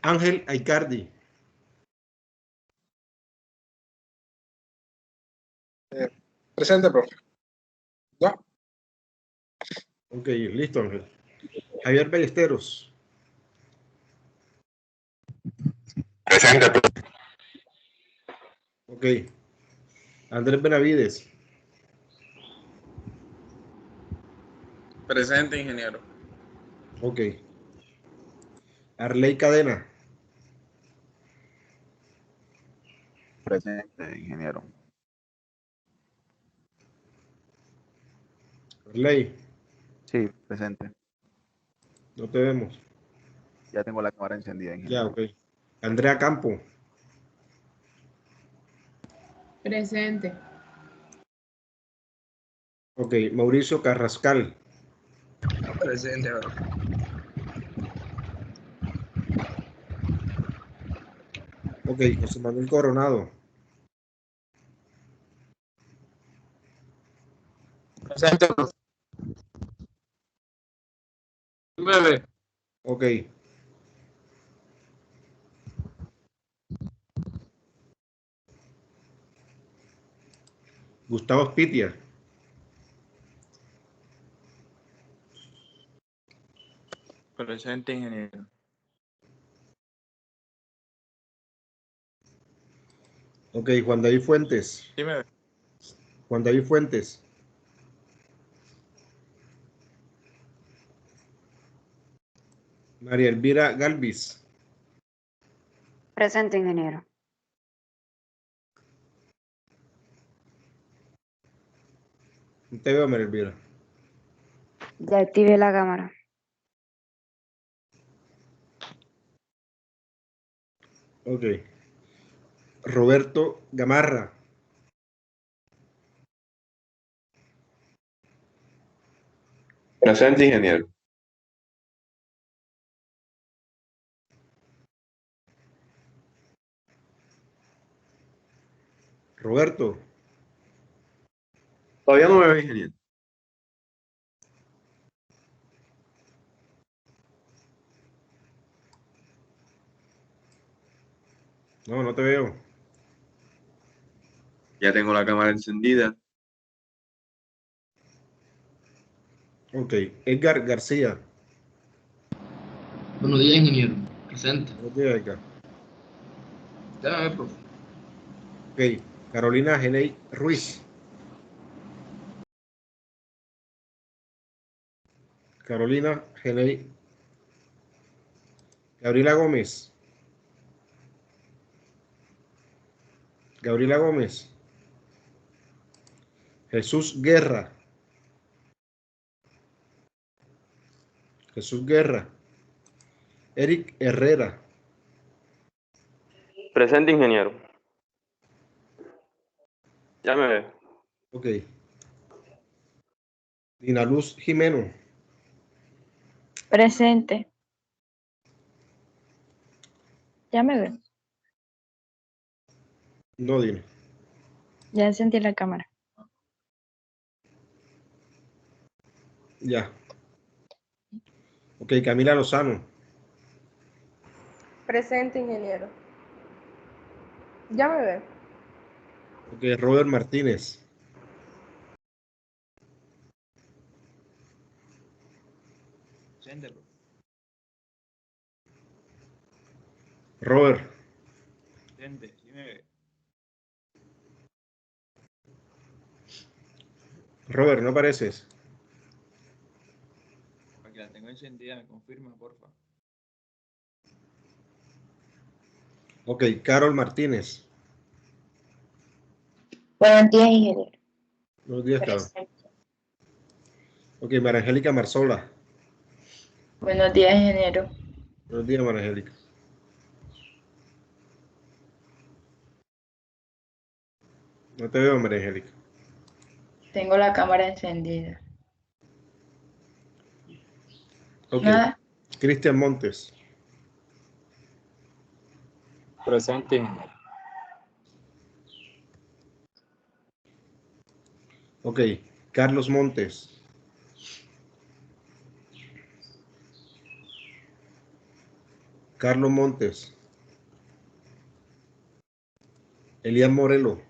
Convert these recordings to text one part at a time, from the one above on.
Ángel Aicardi. Presente, profe. ¿Ya? Ok, listo, Ángel. Javier Ballesteros. Presente, profe. Ok. Andrés Benavides. Presente, ingeniero. Ok. Arley Cadena. Presente, ingeniero. Arley, Sí, presente. no te vemos. Ya tengo la cámara encendida, Ya, ingeniero. ok. Andrea Campo. Presente. Ok. Mauricio Carrascal. Presente, bro. Ok. José Manuel Coronado. Presente, profe. 9. Ok. Gustavo Spitia. Presente, ingeniero. Ok. Juan David Fuentes. Dime. Juan David Fuentes. María Elvira Galvis. Presente, ingeniero. No te veo, María Elvira. Ya activé la cámara. Ok. Roberto Gamarra. Presente, ingeniero. Roberto. Todavía no me ve, ingeniero. No, no te veo. Ya tengo la cámara encendida. Ok. Edgar García. Buenos días, ingeniero. Presente. Buenos días, Edgar. Déjame ver, profe. Ok. Carolina Genei Ruiz. Carolina Genei. Gabriela Gómez. Gabriela Gómez. Jesús Guerra. Jesús Guerra. Eric Herrera. Presente, ingeniero. Ya me ve. Ok. Dina Luz Jimeno. Presente. Ya me ve. No, Dina. Ya encendí la cámara. Ya. Ok, Camila Lozano. Presente, ingeniero. Ya me ve. Ok, Robert Martínez. Presente, profe. Robert. Presente. Sí me ve. Robert, no apareces. Para que la tengo encendida, me confirma, porfa. Ok, Carol Martínez. Buenos días, ingeniero. Buenos días, Carol. Presente. Ok, María Angélica Marzola. Buenos días, ingeniero. Buenos días, María Angélica. No te veo, María Angélica. Tengo la cámara encendida. Ok. Nada. Cristian Montes. Presente, ingeniero. Ok. Carlos Montes. Carlos Montes. Elian Morelo.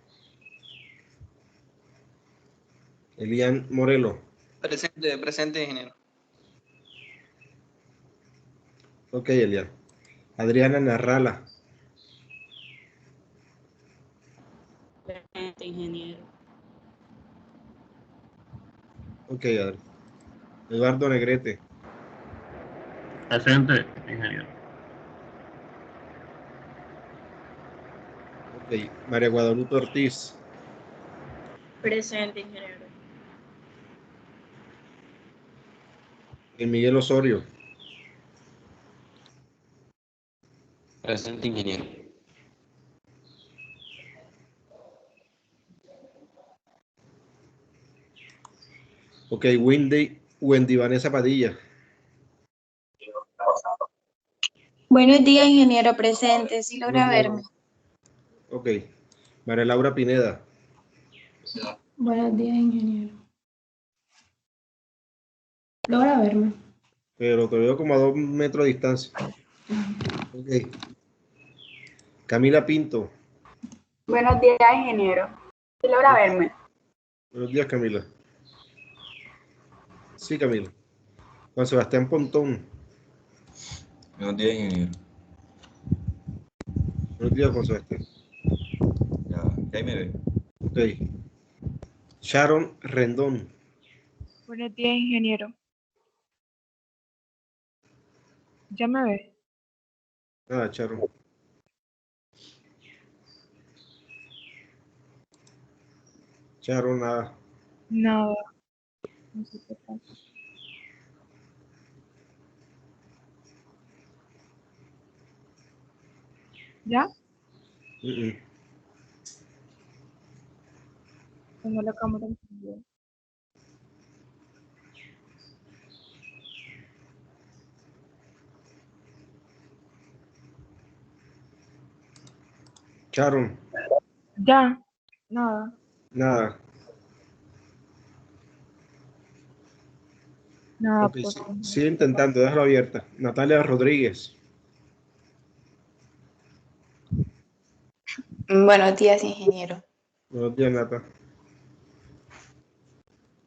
Elian Morelo. Presente, ingeniero. Ok, Elian. Adriana Narrala. Presente, ingeniero. Ok, Adri. Eduardo Negrete. Presente, ingeniero. Ok, María Guadalupe Ortiz. Presente, ingeniero. Miguel Osorio. Presente, ingeniero. Ok, Wendy Vanessa Padilla. Buenos días, ingeniero. Presente. ¿Sí logra verme? Ok. María Laura Pineda. Buenos días, ingeniero. ¿Logra verme? Pero te veo como a 2 metros de distancia. Ok. Camila Pinto. Buenos días, ingeniero. ¿Sí logra verme? Buenos días, Camila. Sí, Camila. Juan Sebastián Pontón. Buenos días, ingeniero. Buenos días, Juan Sebastián. Ya ahí me ve. Ok. Sharon Rendón. Buenos días, ingeniero. ¿Ya me ve? Nada, Sharon. Sharon, nada. Nada. No sé qué pasa. ¿Ya? Tengo la cámara encendida. Sharon, ¿Ya? Nada. nada. Nada, Ok, pues. sigue intentando, déjalo abierta. Natalia Rodríguez. Buenos días, ingeniero. Buenos días, Nata.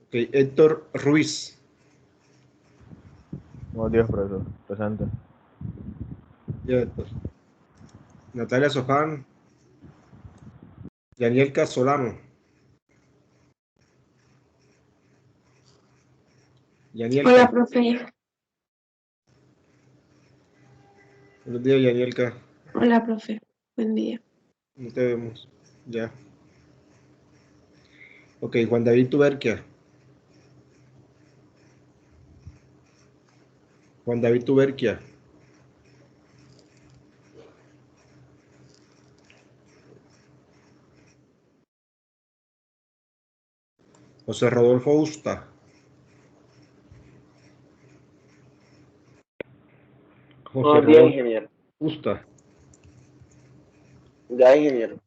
Ok, Héctor Ruiz. Buenos días, profesor. Presente. Ya, Héctor. Natalia Sofán. Yaniel Casolano. Yanielka. Hola, profe. Buenos días, Yanielka. Hola, profe. Buen día. No te vemos. Ya. Ok, Juan David Tuberquia. Juan David Tuberquia. José Rodolfo Usta. Buenos días, ingeniero. Usta. Ya, ingeniero.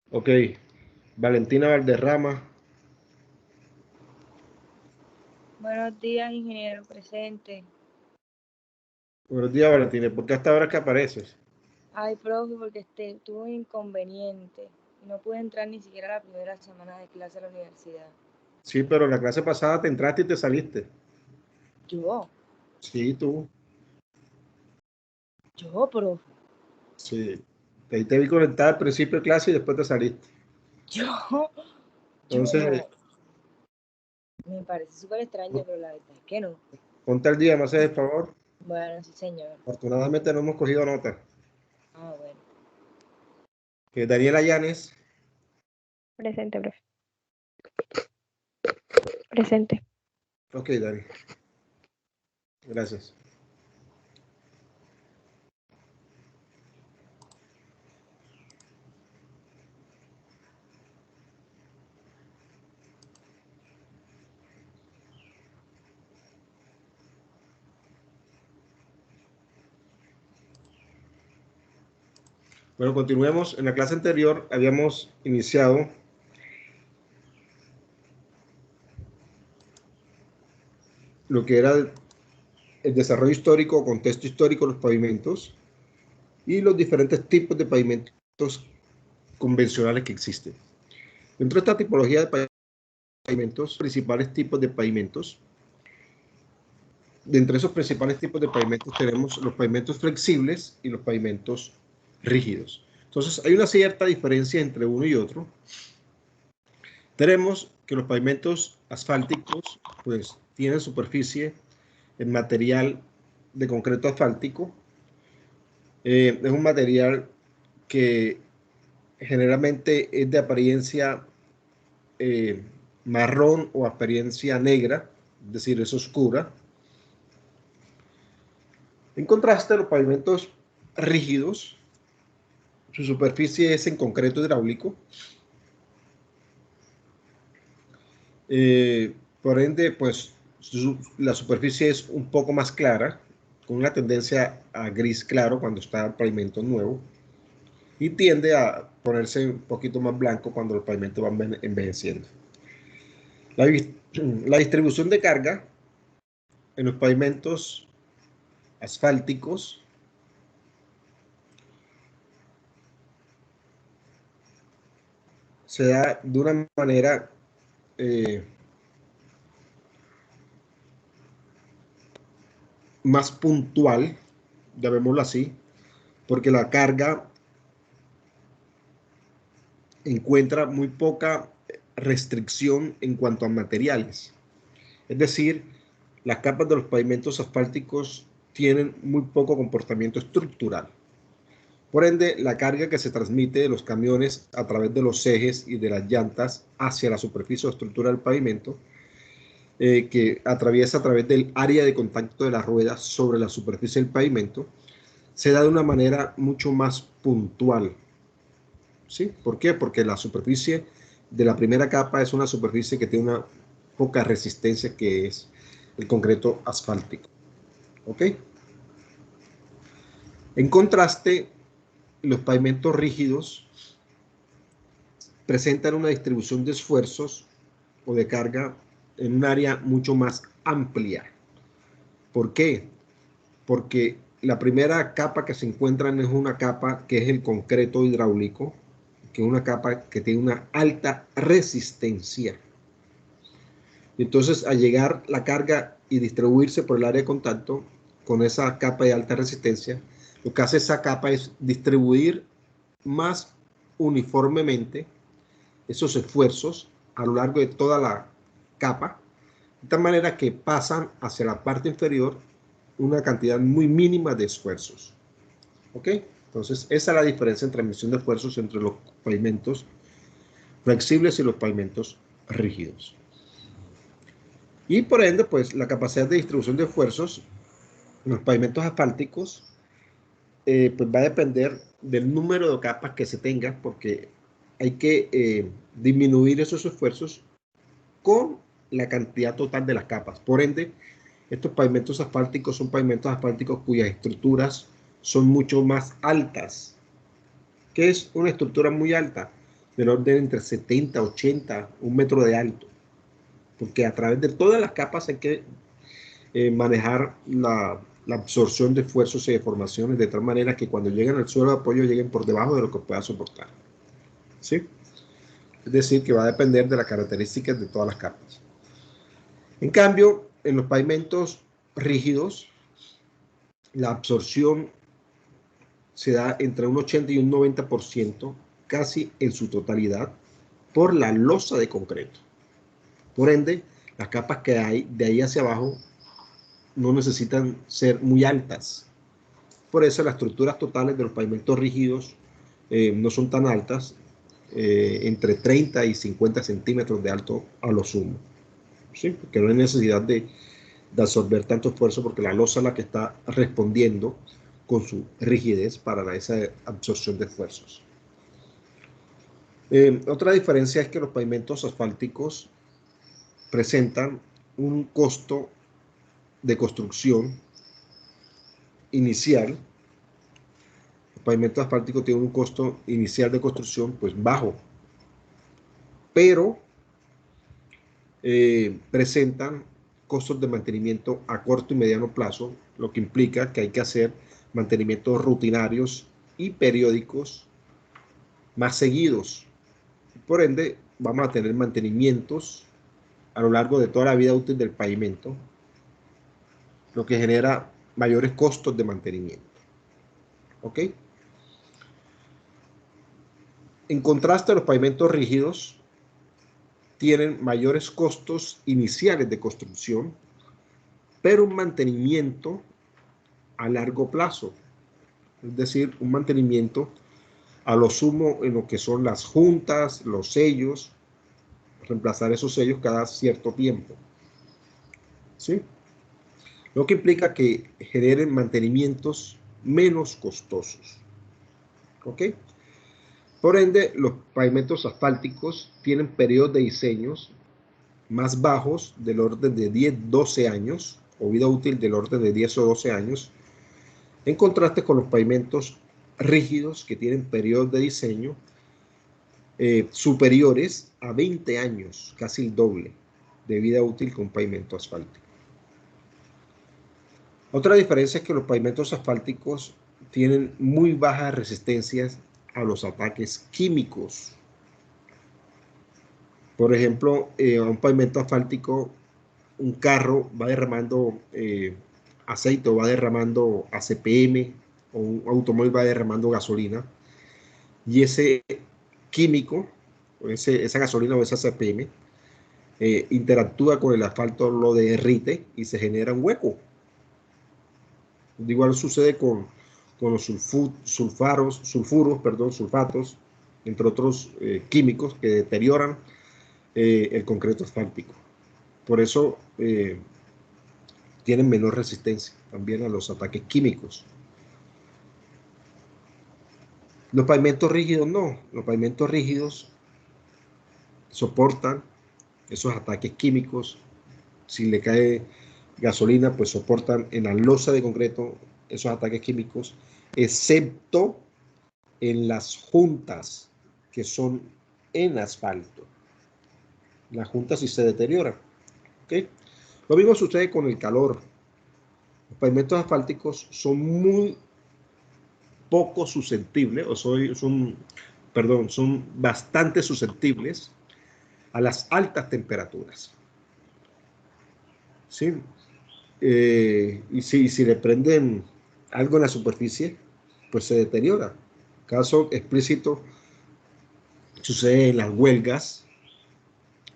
Ok. Valentina Valderrama. Buenos días, ingeniero. Presente. Buenos días, Valentina. ¿Por qué hasta ahora que apareces? Ay, profe, porque tuve un inconveniente. Y no pude entrar ni siquiera la primera semana de clase a la universidad. Sí, pero en la clase pasada te entraste y te saliste. ¿Yo? Sí, tú. ¿Yo, profe? Sí. Ahí te vi conectada al principio de clase y después te saliste. ¿Yo? Entonces, Me parece súper extraño, pero la verdad es que no. ponte al día, ¿me haces el favor? Bueno, sí, señor. Afortunadamente no hemos cogido nota. Ah, bueno. Daniela Llanes. Presente, profe. Presente. Ok, Dani. Gracias. Bueno, continuemos. En la clase anterior habíamos iniciado lo que era el desarrollo histórico o contexto histórico de los pavimentos y los diferentes tipos de pavimentos convencionales que existen. Dentro de esta tipología de pavimentos, principales tipos de pavimentos. De entre esos principales tipos de pavimentos tenemos los pavimentos flexibles y los pavimentos rígidos. Entonces, hay una cierta diferencia entre uno y otro. Tenemos que los pavimentos asfálticos, pues, tienen superficie en material de concreto asfáltico. Es un material que generalmente es de apariencia marrón o apariencia negra, es decir, es oscura. En contraste, los pavimentos rígidos, su superficie es en concreto hidráulico. Por ende, pues, la superficie es un poco más clara, con una tendencia a gris claro cuando está el pavimento nuevo, y tiende a ponerse un poquito más blanco cuando los pavimentos van envejeciendo. La distribución de carga en los pavimentos asfálticos se da de una manera más puntual, llamémoslo así, porque la carga encuentra muy poca restricción en cuanto a materiales. Es decir, las capas de los pavimentos asfálticos tienen muy poco comportamiento estructural. Por ende, la carga que se transmite de los camiones a través de los ejes y de las llantas hacia la superficie o estructura del pavimento, que atraviesa a través del área de contacto de las ruedas sobre la superficie del pavimento, se da de una manera mucho más puntual. ¿Sí? ¿Por qué? Porque la superficie de la primera capa es una superficie que tiene una poca resistencia, que es el concreto asfáltico. ¿Ok? En contraste, los pavimentos rígidos presentan una distribución de esfuerzos o de carga en un área mucho más amplia. ¿Por qué? Porque la primera capa que se encuentran es una capa que es el concreto hidráulico, que es una capa que tiene una alta resistencia. Entonces, al llegar la carga y distribuirse por el área de contacto con esa capa de alta resistencia, lo que hace esa capa es distribuir más uniformemente esos esfuerzos a lo largo de toda la capa, de tal manera que pasan hacia la parte inferior una cantidad muy mínima de esfuerzos. ¿Ok? Entonces, esa es la diferencia en transmisión de esfuerzos entre los pavimentos flexibles y los pavimentos rígidos. Y por ende, pues, la capacidad de distribución de esfuerzos en los pavimentos asfálticos pues va a depender del número de capas que se tenga, porque hay que disminuir esos esfuerzos con la cantidad total de las capas. Por ende, estos pavimentos asfálticos son pavimentos asfálticos cuyas estructuras son mucho más altas. ¿Qué es una estructura muy alta? Del orden entre 70, 80, 1 metro de alto. Porque a través de todas las capas hay que manejar la absorción de esfuerzos y deformaciones de tal manera que cuando lleguen al suelo de apoyo lleguen por debajo de lo que pueda soportar. ¿Sí? Es decir, que va a depender de las características de todas las capas. En cambio, en los pavimentos rígidos, la absorción se da entre un 80 y un 90%, casi en su totalidad, por la losa de concreto. Por ende, las capas que hay de ahí hacia abajo no necesitan ser muy altas. Por eso las estructuras totales de los pavimentos rígidos no son tan altas, entre 30 y 50 centímetros de alto a lo sumo. ¿Sí? Porque no hay necesidad de absorber tanto esfuerzo, porque la losa es la que está respondiendo con su rigidez para esa absorción de esfuerzos. Otra diferencia es que los pavimentos asfálticos presentan un costo de construcción inicial. El pavimento asfáltico tiene un costo inicial de construcción pues bajo, pero presentan costos de mantenimiento a corto y mediano plazo, lo que implica que hay que hacer mantenimientos rutinarios y periódicos más seguidos. Por ende, vamos a tener mantenimientos a lo largo de toda la vida útil del pavimento, lo que genera mayores costos de mantenimiento. ¿Ok? En contraste, los pavimentos rígidos tienen mayores costos iniciales de construcción, pero un mantenimiento a largo plazo, es decir, un mantenimiento a lo sumo en lo que son las juntas, los sellos, reemplazar esos sellos cada cierto tiempo, ¿sí? Lo que implica que generen mantenimientos menos costosos, ¿ok? Por ende, los pavimentos asfálticos tienen periodos de diseños más bajos del orden de 10-12 años, o vida útil del orden de 10 o 12 años, en contraste con los pavimentos rígidos que tienen periodos de diseño superiores a 20 años, casi el doble de vida útil que un pavimento asfáltico. Otra diferencia es que los pavimentos asfálticos tienen muy bajas resistencias a los ataques químicos. Por ejemplo, a un pavimento asfáltico, un carro va derramando aceite o va derramando ACPM, o un automóvil va derramando gasolina, y ese químico, esa gasolina o esa ACPM, interactúa con el asfalto, lo derrite y se genera un hueco. Igual sucede con los sulfatos, entre otros químicos que deterioran el concreto asfáltico. Por eso tienen menor resistencia también a los ataques químicos. Los pavimentos rígidos no. Los pavimentos rígidos soportan esos ataques químicos. Si le cae gasolina, pues soportan en la losa de concreto esos ataques químicos, excepto en las juntas que son en asfalto. Las juntas sí se deterioran. ¿Okay? Lo mismo sucede con el calor. Los pavimentos asfálticos son muy poco susceptibles, son bastante susceptibles a las altas temperaturas. ¿Sí? Y si le prenden algo en la superficie, pues se deteriora. Caso explícito sucede en las huelgas,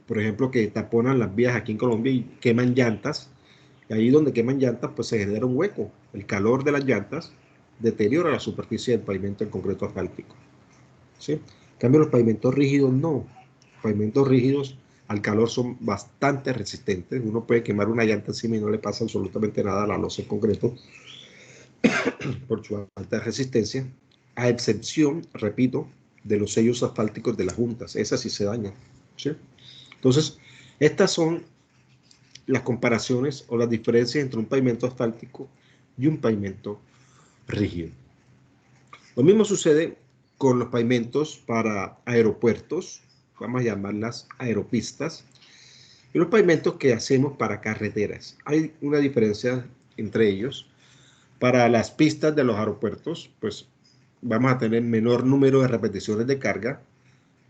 por ejemplo, que taponan las vías aquí en Colombia y queman llantas. Y ahí donde queman llantas, pues se genera un hueco. El calor de las llantas deteriora la superficie del pavimento en concreto asfáltico. ¿Sí? En cambio, los pavimentos rígidos no. Los pavimentos rígidos al calor son bastante resistentes. Uno puede quemar una llanta encima y no le pasa absolutamente nada a la losa en concreto por su alta resistencia, a excepción, repito, de los sellos asfálticos de las juntas. Esas sí se dañan, ¿sí? Entonces, estas son las comparaciones o las diferencias entre un pavimento asfáltico y un pavimento rígido. Lo mismo sucede con los pavimentos para aeropuertos, vamos a llamarlas aeropistas, y los pavimentos que hacemos para carreteras. Hay una diferencia entre ellos. Para las pistas de los aeropuertos, pues vamos a tener menor número de repeticiones de carga,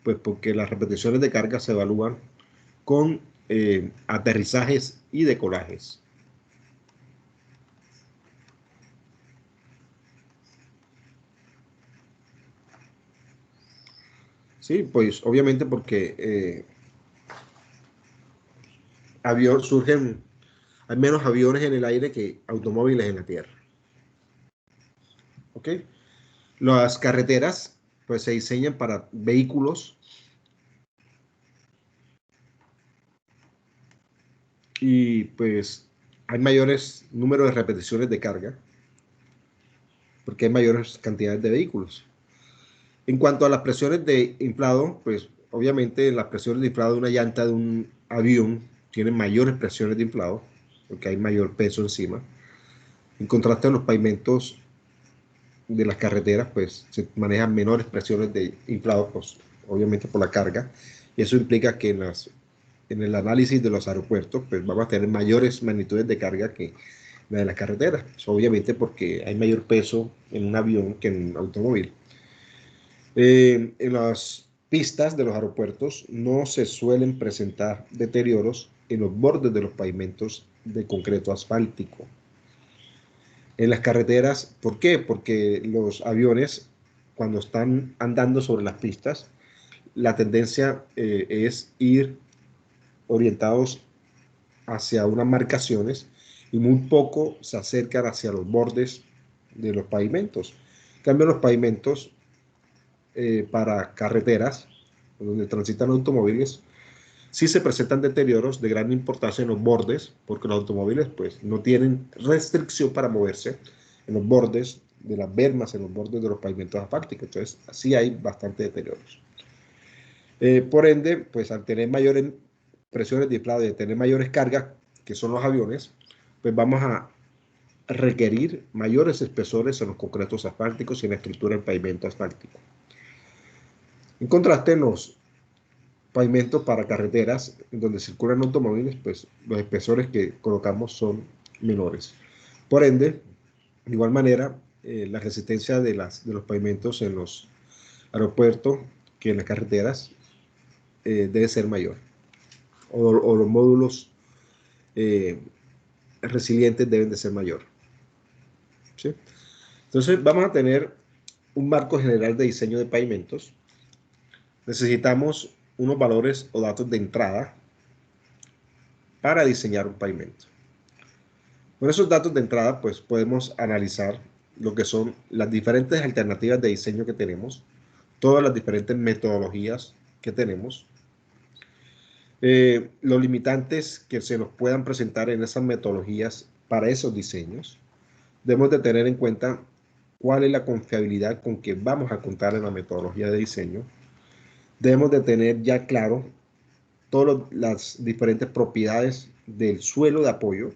pues porque las repeticiones de carga se evalúan con aterrizajes y decolajes. Sí, pues obviamente porque hay menos aviones en el aire que automóviles en la tierra. ¿Ok? Las carreteras pues se diseñan para vehículos y pues hay mayores números de repeticiones de carga porque hay mayores cantidades de vehículos. En cuanto a las presiones de inflado, pues obviamente las presiones de inflado de una llanta de un avión tienen mayores presiones de inflado porque hay mayor peso encima. En contraste a los pavimentos de las carreteras, pues se manejan menores presiones de inflado, pues, obviamente por la carga, y eso implica que en las en el análisis de los aeropuertos, pues vamos a tener mayores magnitudes de carga que la de las carreteras. Pues obviamente porque hay mayor peso en un avión que en un automóvil. En las pistas de los aeropuertos no se suelen presentar deterioros en los bordes de los pavimentos de concreto asfáltico. En las carreteras, ¿por qué? Porque los aviones, cuando están andando sobre las pistas, la tendencia es ir orientados hacia unas marcaciones y muy poco se acercan hacia los bordes de los pavimentos. En cambio, los pavimentos para carreteras, donde transitan automóviles, sí se presentan deterioros de gran importancia en los bordes, porque los automóviles pues no tienen restricción para moverse en los bordes de las bermas, en los bordes de los pavimentos asfálticos. Entonces, sí hay bastante deterioros. Por ende, pues al tener mayores presiones de inflado y de tener mayores cargas, que son los aviones, pues vamos a requerir mayores espesores en los concretos asfálticos y en la estructura del pavimento asfáltico. En contraste, en los pavimentos para carreteras, en donde circulan automóviles, pues los espesores que colocamos son menores. Por ende, de igual manera, la resistencia de los pavimentos en los aeropuertos que en las carreteras debe ser mayor. O los módulos resilientes deben de ser mayor. ¿Sí? Entonces, vamos a tener un marco general de diseño de pavimentos. Necesitamos unos valores o datos de entrada para diseñar un pavimento. Con esos datos de entrada, pues podemos analizar lo que son las diferentes alternativas de diseño que tenemos, todas las diferentes metodologías que tenemos, los limitantes que se nos puedan presentar en esas metodologías para esos diseños. Debemos de tener en cuenta cuál es la confiabilidad con que vamos a contar en la metodología de diseño. Debemos de tener ya claro todas las diferentes propiedades del suelo de apoyo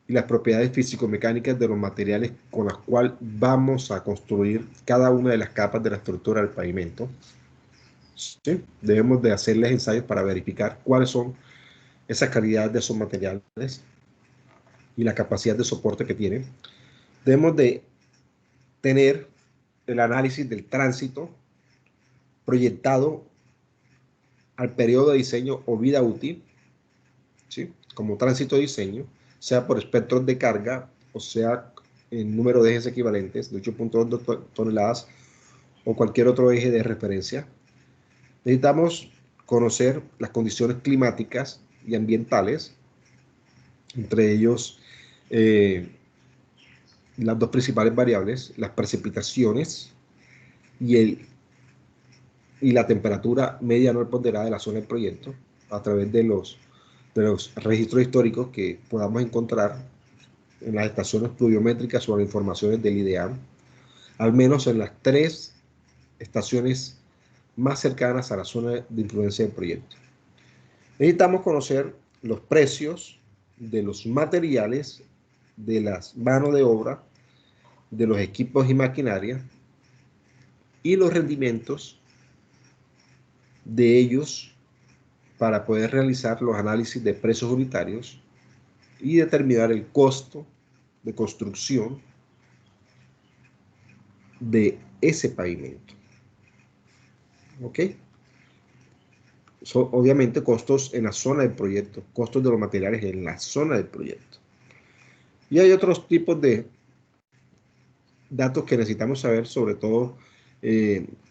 y las propiedades físico-mecánicas de los materiales con las cuales vamos a construir cada una de las capas de la estructura del pavimento. ¿Sí? Debemos de hacerles ensayos para verificar cuáles son esas calidades de esos materiales y la capacidad de soporte que tienen. Debemos de tener el análisis del tránsito proyectado al periodo de diseño o vida útil, ¿sí? Como tránsito de diseño, sea por espectros de carga o sea en número de ejes equivalentes de 8.2 toneladas o cualquier otro eje de referencia. Necesitamos conocer las condiciones climáticas y ambientales, entre ellos las dos principales variables, las precipitaciones y la temperatura media anual ponderada de la zona del proyecto a través de los registros históricos que podamos encontrar en las estaciones pluviométricas o en las informaciones del IDEAM, al menos en las 3 estaciones más cercanas a la zona de influencia del proyecto. Necesitamos conocer los precios de los materiales, de las manos de obra, de los equipos y maquinaria y los rendimientos de ellos para poder realizar los análisis de precios unitarios y determinar el costo de construcción de ese pavimento. ¿Ok? Son obviamente costos en la zona del proyecto, costos de los materiales en la zona del proyecto. Y hay otros tipos de datos que necesitamos saber, sobre todo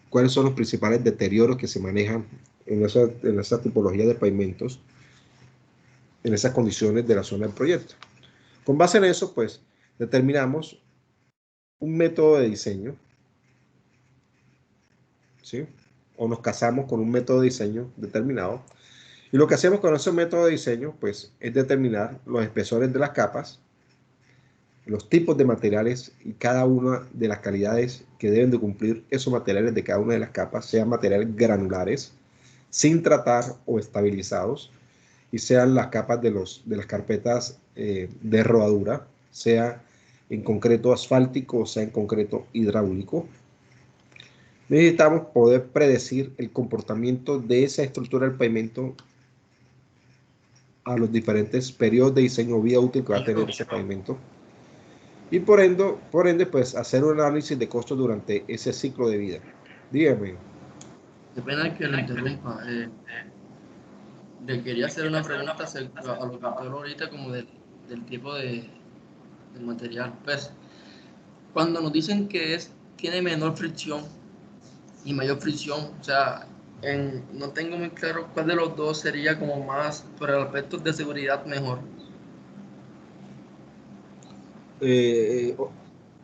cuáles son los principales deterioros que se manejan en esa tipología de pavimentos, en esas condiciones de la zona del proyecto. Con base en eso, pues, determinamos un método de diseño, ¿sí? O nos casamos con un método de diseño determinado. Y lo que hacemos con ese método de diseño, pues, es determinar los espesores de las capas, los tipos de materiales y cada una de las calidades que deben de cumplir esos materiales de cada una de las capas, sean materiales granulares, sin tratar o estabilizados, y sean las capas de las carpetas de rodadura, sea en concreto asfáltico o sea en concreto hidráulico. Necesitamos poder predecir el comportamiento de esa estructura del pavimento a los diferentes periodos de diseño o vida útil que va a tener ese pavimento. Y por ende, pues hacer un análisis de costos durante ese ciclo de vida. Dígame. Qué pena que lo interrumpa. Le quería hacer una pregunta acerca a lo que habló ahorita como del tipo del material. Pues, cuando nos dicen que tiene menor fricción y mayor fricción, o sea, no tengo muy claro cuál de los dos sería como más, por el aspecto de seguridad, mejor.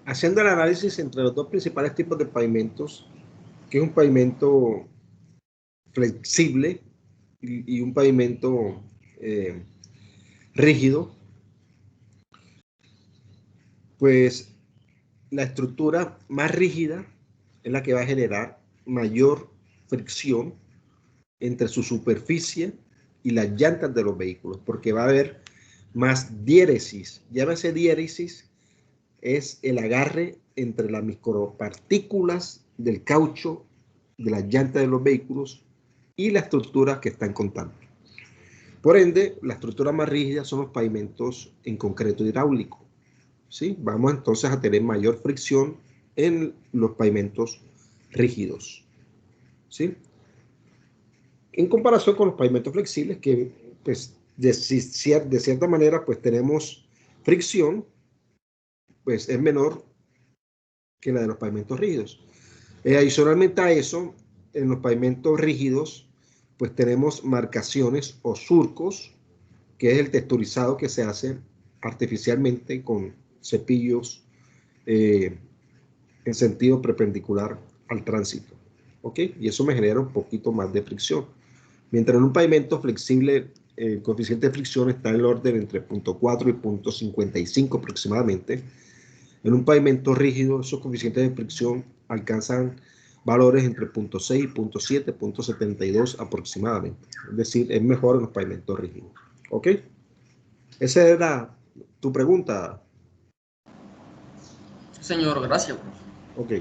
Haciendo el análisis entre los dos principales tipos de pavimentos, que es un pavimento flexible y un pavimento rígido, pues la estructura más rígida es la que va a generar mayor fricción entre su superficie y las llantas de los vehículos, porque va a haber más diéresis. Llámese diéresis, es el agarre entre las micropartículas del caucho de las llantas de los vehículos y la estructura que está en contacto. Por ende, la estructura más rígida son los pavimentos en concreto hidráulico. ¿Sí? Vamos entonces a tener mayor fricción en los pavimentos rígidos. ¿Sí? En comparación con los pavimentos flexibles, que pues, de cierta manera pues tenemos fricción, pues es menor que la de los pavimentos rígidos. Adicionalmente a eso, en los pavimentos rígidos, pues tenemos marcaciones o surcos, que es el texturizado que se hace artificialmente con cepillos en sentido perpendicular al tránsito. ¿Ok? Y eso me genera un poquito más de fricción. Mientras en un pavimento flexible, el coeficiente de fricción está en el orden entre 0.4 y 0.55 aproximadamente. En un pavimento rígido, esos coeficientes de fricción alcanzan valores entre 0.6, 0.7, 0.72 aproximadamente. Es decir, es mejor en los pavimentos rígidos. ¿Ok? Esa era tu pregunta. Señor, gracias. Ok.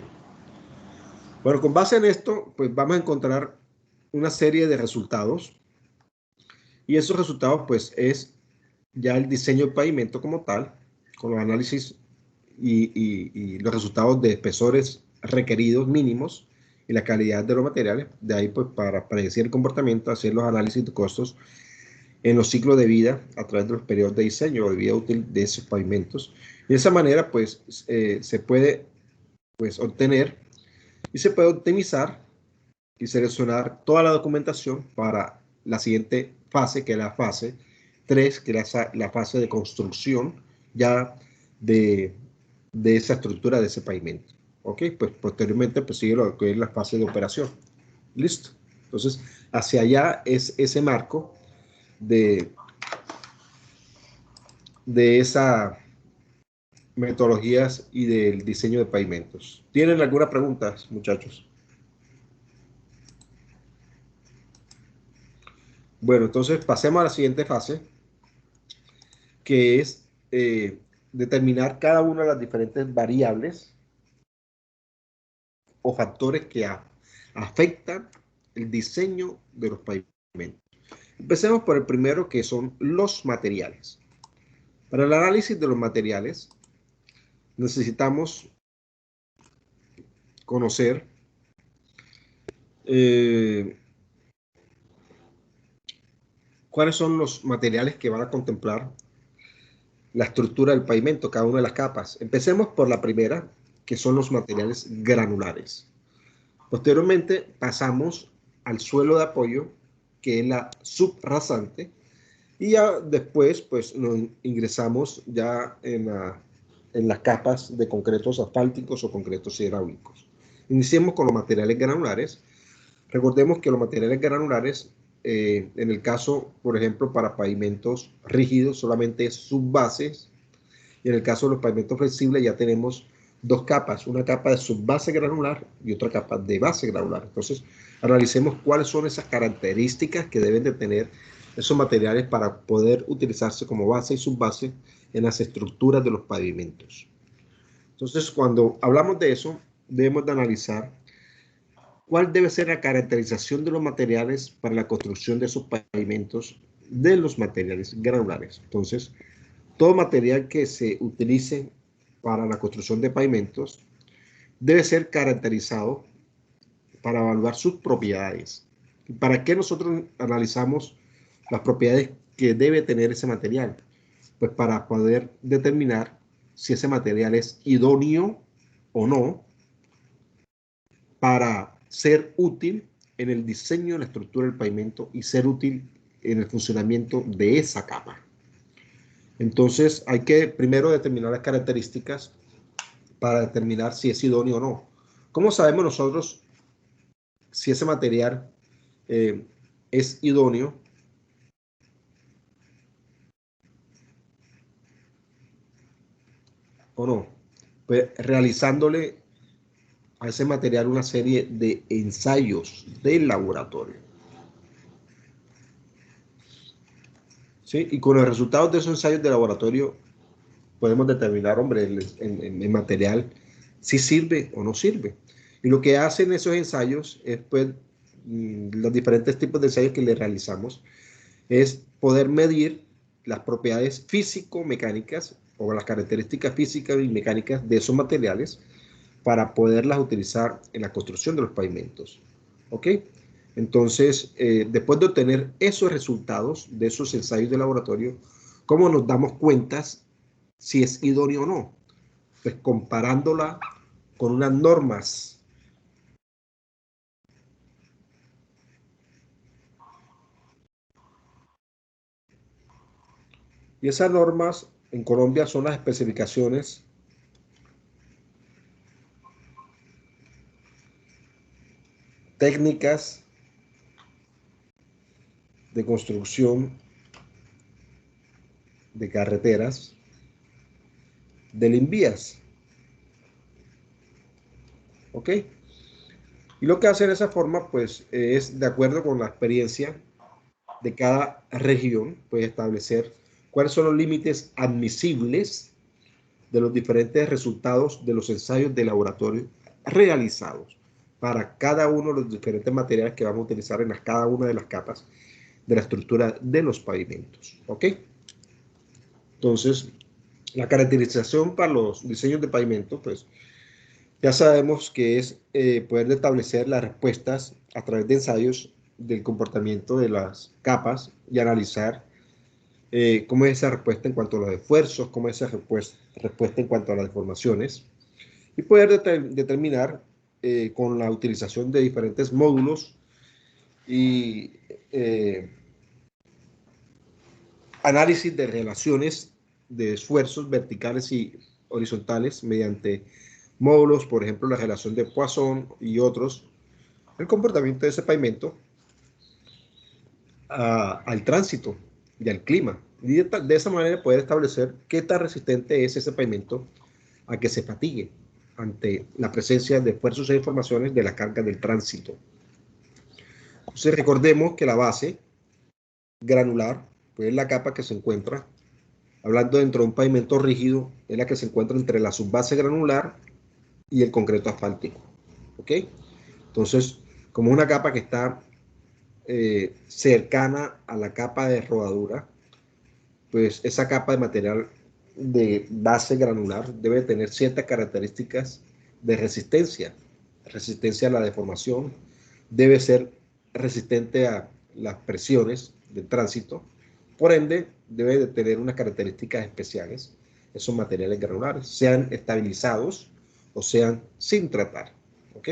Bueno, con base en esto, pues vamos a encontrar una serie de resultados. Y esos resultados, pues, es ya el diseño del pavimento como tal, con los análisis y los resultados de espesores requeridos mínimos y la calidad de los materiales. De ahí, pues, para predecir el comportamiento, hacer los análisis de costos en los ciclos de vida a través de los periodos de diseño o de vida útil de esos pavimentos. Y de esa manera, pues, se puede pues, obtener y se puede optimizar y seleccionar toda la documentación para la siguiente fase, que es la fase 3, que es la fase de construcción ya de esa estructura, de ese pavimento. ¿Ok? Pues posteriormente pues sigue lo que es la fase de operación. Listo. Entonces, hacia allá es ese marco de esas metodologías y del diseño de pavimentos. ¿Tienen alguna pregunta, muchachos? Bueno, entonces pasemos a la siguiente fase, que es determinar cada una de las diferentes variables o factores que afectan el diseño de los pavimentos. Empecemos por el primero, que son los materiales. Para el análisis de los materiales, necesitamos conocer cuáles son los materiales que van a contemplar la estructura del pavimento, cada una de las capas. Empecemos por la primera, que son los materiales granulares. Posteriormente pasamos al suelo de apoyo, que es la subrasante, y ya después pues nos ingresamos ya en las capas de concretos asfálticos o concretos hidráulicos. Iniciemos con los materiales granulares. Recordemos que los materiales granulares, en el caso, por ejemplo, para pavimentos rígidos, solamente es subbases, y en el caso de los pavimentos flexibles ya tenemos dos capas, una capa de subbase granular y otra capa de base granular. Entonces, analicemos cuáles son esas características que deben de tener esos materiales para poder utilizarse como base y subbase en las estructuras de los pavimentos. Entonces, cuando hablamos de eso, debemos de analizar cuál debe ser la caracterización de los materiales para la construcción de esos pavimentos de los materiales granulares. Entonces, todo material que se utilice para la construcción de pavimentos debe ser caracterizado para evaluar sus propiedades. ¿Para qué nosotros analizamos las propiedades que debe tener ese material? Pues para poder determinar si ese material es idóneo o no para ser útil en el diseño de la estructura del pavimento y ser útil en el funcionamiento de esa capa. Entonces hay que primero determinar las características para determinar si es idóneo o no. ¿Cómo sabemos nosotros si ese material es idóneo? ¿O no? Pues realizándole a ese material una serie de ensayos de laboratorio. ¿Sí? Y con los resultados de esos ensayos de laboratorio podemos determinar, hombre, el material si sirve o no sirve. Y lo que hacen esos ensayos es, pues, los diferentes tipos de ensayos que le realizamos, es poder medir las propiedades físico-mecánicas o las características físicas y mecánicas de esos materiales para poderlas utilizar en la construcción de los pavimentos. ¿Ok? Entonces, después de obtener esos resultados de esos ensayos de laboratorio, ¿cómo nos damos cuenta si es idóneo o no? Pues comparándola con unas normas y esas normas en Colombia son las especificaciones técnicas de construcción de carreteras del INVIAS. ¿Ok? Y lo que hace de esa forma, pues, es de acuerdo con la experiencia de cada región, pues establecer cuáles son los límites admisibles de los diferentes resultados de los ensayos de laboratorio realizados para cada uno de los diferentes materiales que vamos a utilizar en cada una de las capas de la estructura de los pavimentos. ¿Ok? Entonces, la caracterización para los diseños de pavimento, pues, ya sabemos que es poder establecer las respuestas a través de ensayos del comportamiento de las capas y analizar cómo es esa respuesta en cuanto a los esfuerzos, cómo es esa respuesta en cuanto a las deformaciones, y poder determinar con la utilización de diferentes módulos y análisis de relaciones de esfuerzos verticales y horizontales mediante módulos, por ejemplo, la relación de Poisson y otros, el comportamiento de ese pavimento al tránsito y al clima. Y de esa manera poder establecer qué tan resistente es ese pavimento a que se fatigue ante la presencia de esfuerzos e informaciones de la carga del tránsito. Entonces recordemos que la base granular, pues es la capa que se encuentra, hablando dentro de un pavimento rígido, es la que se encuentra entre la subbase granular y el concreto asfáltico. ¿Ok? Entonces, como una capa que está cercana a la capa de rodadura, pues esa capa de material de base granular debe tener ciertas características de resistencia a la deformación, debe ser resistente a las presiones del tránsito, por ende debe de tener unas características especiales esos materiales granulares, sean estabilizados o sean sin tratar. ¿Ok?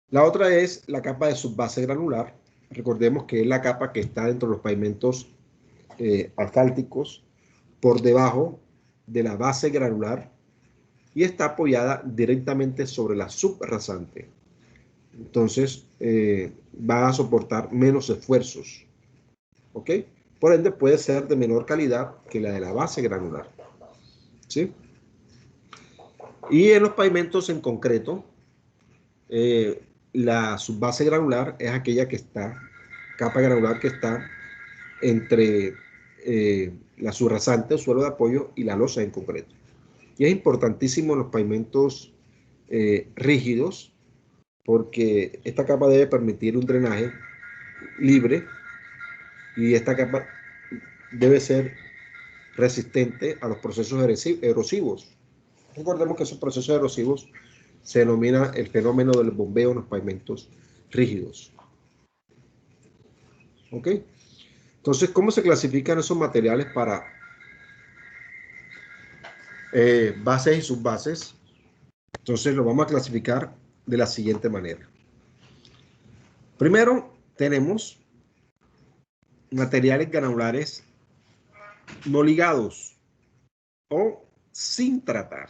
La otra es la capa de subbase granular. Recordemos que es la capa que está dentro de los pavimentos asfálticos por debajo de la base granular y está apoyada directamente sobre la subrasante. Entonces va a soportar menos esfuerzos. ¿Ok? Por ende puede ser de menor calidad que la de la base granular. ¿Sí? Y en los pavimentos en concreto, la subbase granular es aquella que está, capa granular que está entre la subrasante, el suelo de apoyo y la losa en concreto. Y es importantísimo en los pavimentos rígidos porque esta capa debe permitir un drenaje libre y esta capa debe ser resistente a los procesos erosivos. Recordemos que esos procesos erosivos se denomina el fenómeno del bombeo en los pavimentos rígidos. ¿Ok? Entonces, ¿cómo se clasifican esos materiales para bases y subbases? Entonces, lo vamos a clasificar de la siguiente manera. Primero, tenemos materiales granulares no ligados o sin tratar.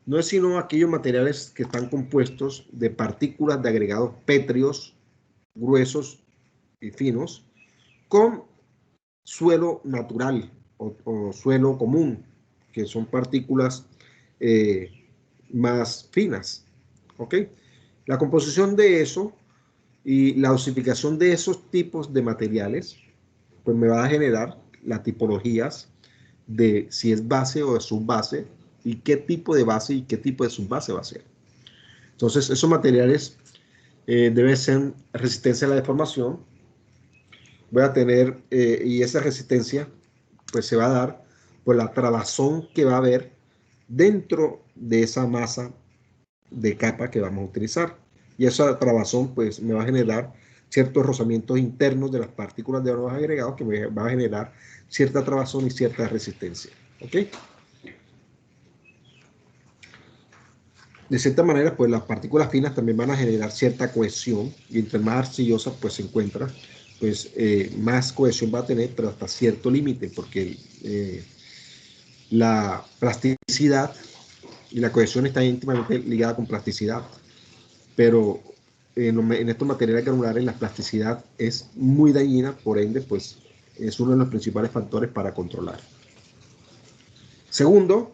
No es sino aquellos materiales que están compuestos de partículas de agregados pétreos, gruesos y finos, con suelo natural o suelo común, que son partículas más finas. ¿Ok? La composición de eso y la osificación de esos tipos de materiales, pues me va a generar las tipologías de si es base o de subbase, y qué tipo de base y qué tipo de subbase va a ser. Entonces, esos materiales deben ser resistencia a la deformación. Voy a tener, y esa resistencia, pues se va a dar por la trabazón que va a haber dentro de esa masa de capa que vamos a utilizar. Y esa trabazón, pues, me va a generar ciertos rozamientos internos de las partículas de los agregados que me va a generar cierta trabazón y cierta resistencia. ¿Ok? De cierta manera, pues las partículas finas también van a generar cierta cohesión, y entre más arcillosa pues se encuentra, pues más cohesión va a tener, pero hasta cierto límite, porque la plasticidad y la cohesión está íntimamente ligada con plasticidad, pero en estos materiales granulares la plasticidad es muy dañina, por ende, pues es uno de los principales factores para controlar. Segundo,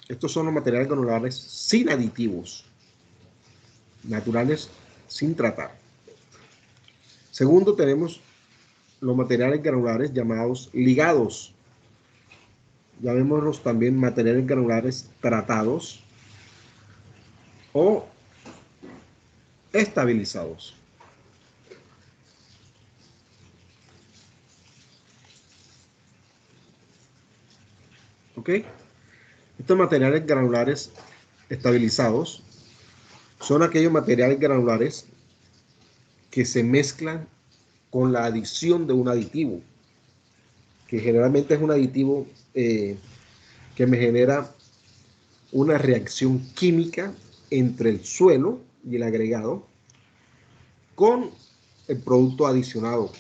estos son los materiales granulares sin aditivos, naturales sin tratar. Segundo, tenemos los materiales granulares llamados ligados. Llamémoslos también materiales granulares tratados o estabilizados. ¿Ok? Estos materiales granulares estabilizados son aquellos materiales granulares que se mezclan con la adición de un aditivo, que generalmente es un aditivo que me genera una reacción química entre el suelo y el agregado con el producto adicionado.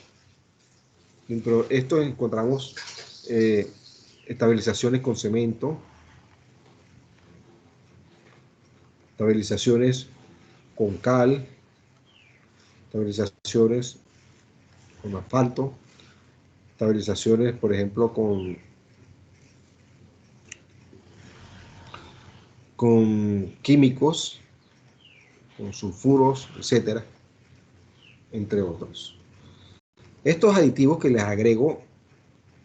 Dentro de esto encontramos estabilizaciones con cemento, estabilizaciones con cal, estabilizaciones con asfalto, estabilizaciones, por ejemplo, con químicos, con sulfuros, etcétera, entre otros. Estos aditivos que les agrego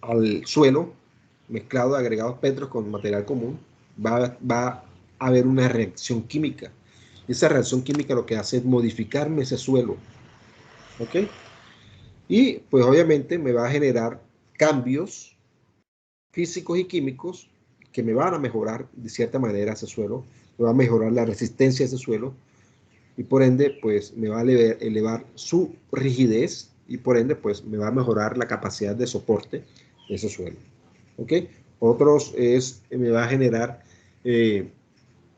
al suelo, mezclado de agregados pétreos con material común, va a haber una reacción química. Esa reacción química lo que hace es modificarme ese suelo. ¿Ok? Y pues obviamente me va a generar cambios físicos y químicos que me van a mejorar de cierta manera ese suelo, me va a mejorar la resistencia de ese suelo, y por ende pues me va a elevar su rigidez, y por ende pues me va a mejorar la capacidad de soporte de ese suelo. ¿Ok? Otros me va a generar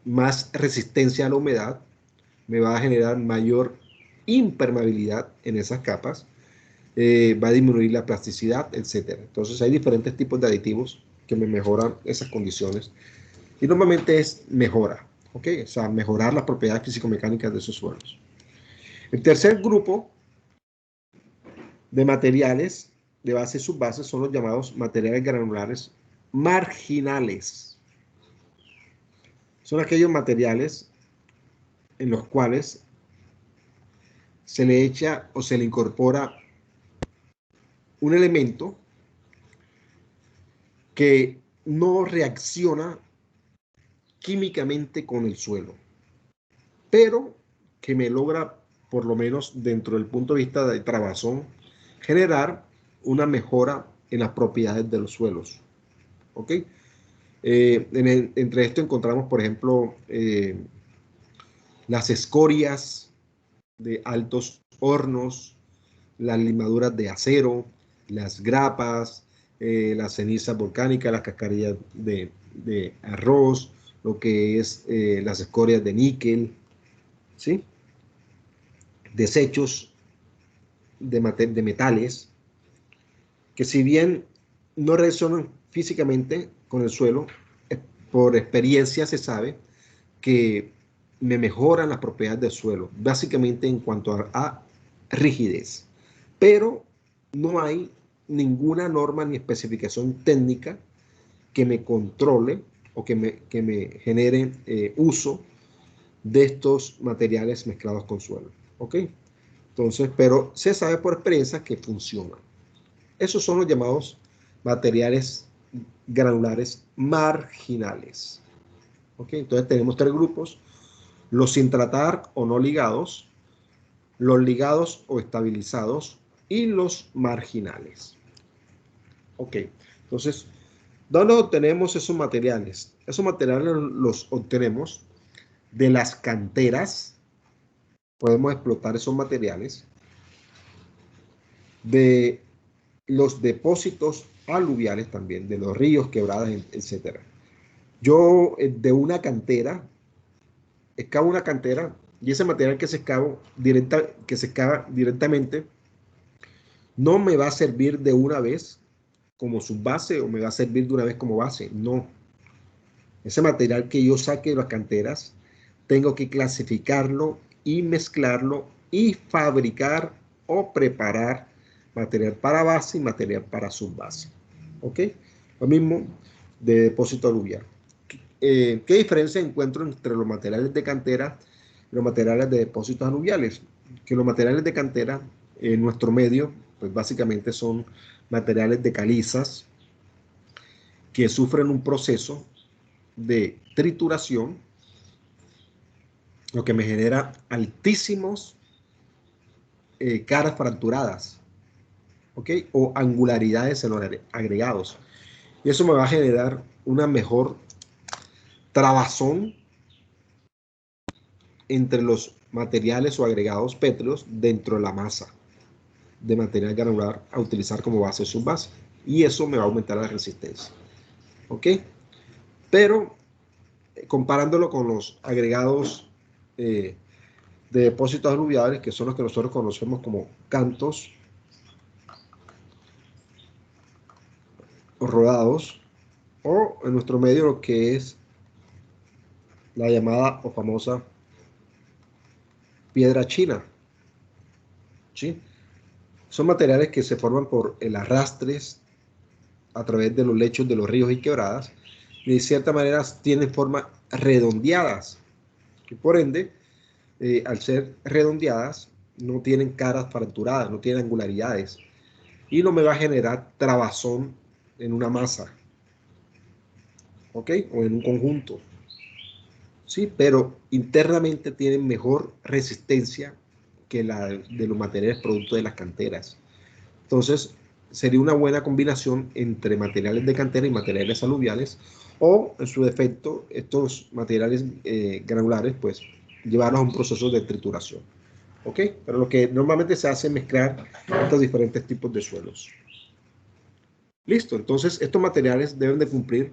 más resistencia a la humedad, me va a generar mayor impermeabilidad en esas capas, va a disminuir la plasticidad, etc. Entonces hay diferentes tipos de aditivos que me mejoran esas condiciones, y normalmente es mejora, ¿ok? O sea, mejorar las propiedades físico-mecánicas de esos suelos. El tercer grupo de materiales de base y subbase son los llamados materiales granulares marginales. Son aquellos materiales en los cuales se le echa o se le incorpora un elemento que no reacciona químicamente con el suelo, pero que me logra, por lo menos dentro del punto de vista de trabazón, generar una mejora en las propiedades de los suelos. ¿Ok? Entre esto encontramos, por ejemplo, las escorias de altos hornos, las limaduras de acero, las grapas, las cenizas volcánicas, las cascarillas de arroz, lo que es las escorias de níquel, ¿sí? Desechos de metales, que si bien no reaccionan físicamente con el suelo, por experiencia se sabe que me mejoran las propiedades del suelo, básicamente en cuanto a rigidez. Pero no hay ninguna norma ni especificación técnica que me controle o que me genere uso de estos materiales mezclados con suelo. ¿Ok? Entonces, pero se sabe por experiencia que funcionan. Esos son los llamados materiales granulares marginales. ¿Ok? Entonces tenemos tres grupos: los sin tratar o no ligados, los ligados o estabilizados y los marginales. Ok, entonces, ¿dónde obtenemos esos materiales? Esos materiales los obtenemos de las canteras. Podemos explotar esos materiales de los depósitos aluviales también, de los ríos, quebradas, etc. Yo de una cantera, excavo una cantera y ese material que se excava directamente no me va a servir de una vez como subbase o me va a servir de una vez como base. No. Ese material que yo saque de las canteras, tengo que clasificarlo y mezclarlo y fabricar o preparar material para base y material para subbase. ¿Ok? Lo mismo de depósito aluvial. ¿Qué diferencia encuentro entre los materiales de cantera y los materiales de depósitos aluviales? Que los materiales de cantera en nuestro medio, pues básicamente son materiales de calizas que sufren un proceso de trituración, lo que me genera altísimos caras fracturadas, ¿ok? O angularidades en los agregados. Y eso me va a generar una mejor trabazón entre los materiales o agregados pétreos dentro de la masa de material granular a utilizar como base o subbase. Y eso me va a aumentar la resistencia. ¿Ok? Pero comparándolo con los agregados de depósitos aluviales, que son los que nosotros conocemos como cantos o rodados, o en nuestro medio lo que es la llamada o famosa piedra china. ¿Sí? Son materiales que se forman por el arrastres a través de los lechos de los ríos y quebradas, y de cierta manera tienen formas redondeadas, que por ende, al ser redondeadas, no tienen caras fracturadas, no tienen angularidades, y no me va a generar trabazón en una masa, ¿ok? O en un conjunto. Sí, pero internamente tienen mejor resistencia que la de los materiales producto de las canteras. Entonces, sería una buena combinación entre materiales de cantera y materiales aluviales, o en su defecto, estos materiales granulares, pues, llevarlos a un proceso de trituración. ¿Ok? Pero lo que normalmente se hace es mezclar estos diferentes tipos de suelos. Listo, entonces estos materiales deben de cumplir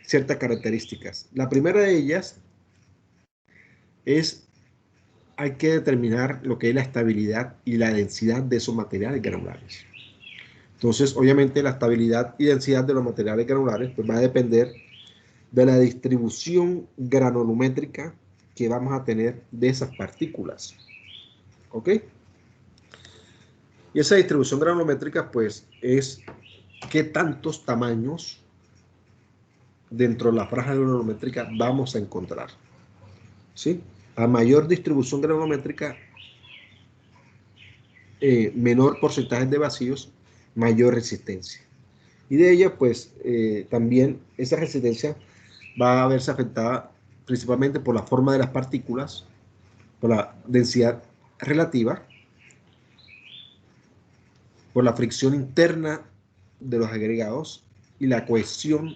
ciertas características. La primera de ellas es, hay que determinar lo que es la estabilidad y la densidad de esos materiales granulares. Entonces, obviamente, la estabilidad y densidad de los materiales granulares pues, va a depender de la distribución granulométrica que vamos a tener de esas partículas. ¿Ok? Y esa distribución granulométrica, pues, es qué tantos tamaños dentro de la franja granulométrica vamos a encontrar. ¿Sí? A mayor distribución granulométrica, menor porcentaje de vacíos, mayor resistencia. Y de ella, pues, también esa resistencia va a verse afectada principalmente por la forma de las partículas por la densidad relativa, por la fricción interna de los agregados y la cohesión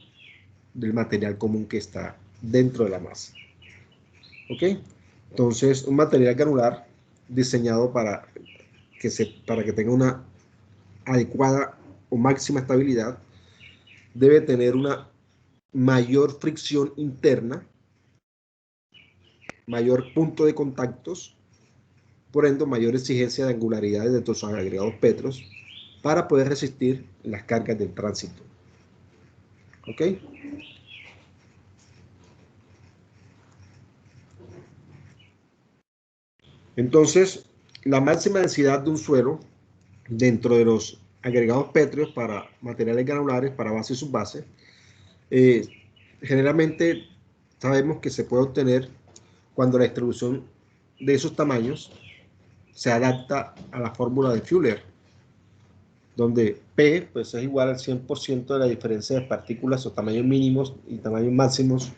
del material común que está dentro de la masa. ¿Ok? Entonces, un material granular diseñado para que tenga una adecuada o máxima estabilidad debe tener una mayor fricción interna, mayor punto de contactos, por ende mayor exigencia de angularidades de sus agregados pétreos para poder resistir las cargas del tránsito. ¿Ok? Entonces, la máxima densidad de un suelo dentro de los agregados pétreos para materiales granulares, para base y subbase, generalmente sabemos que se puede obtener cuando la distribución de esos tamaños se adapta a la fórmula de Fuller, donde P pues, es igual al 100% de la diferencia de partículas o tamaños mínimos y tamaños máximos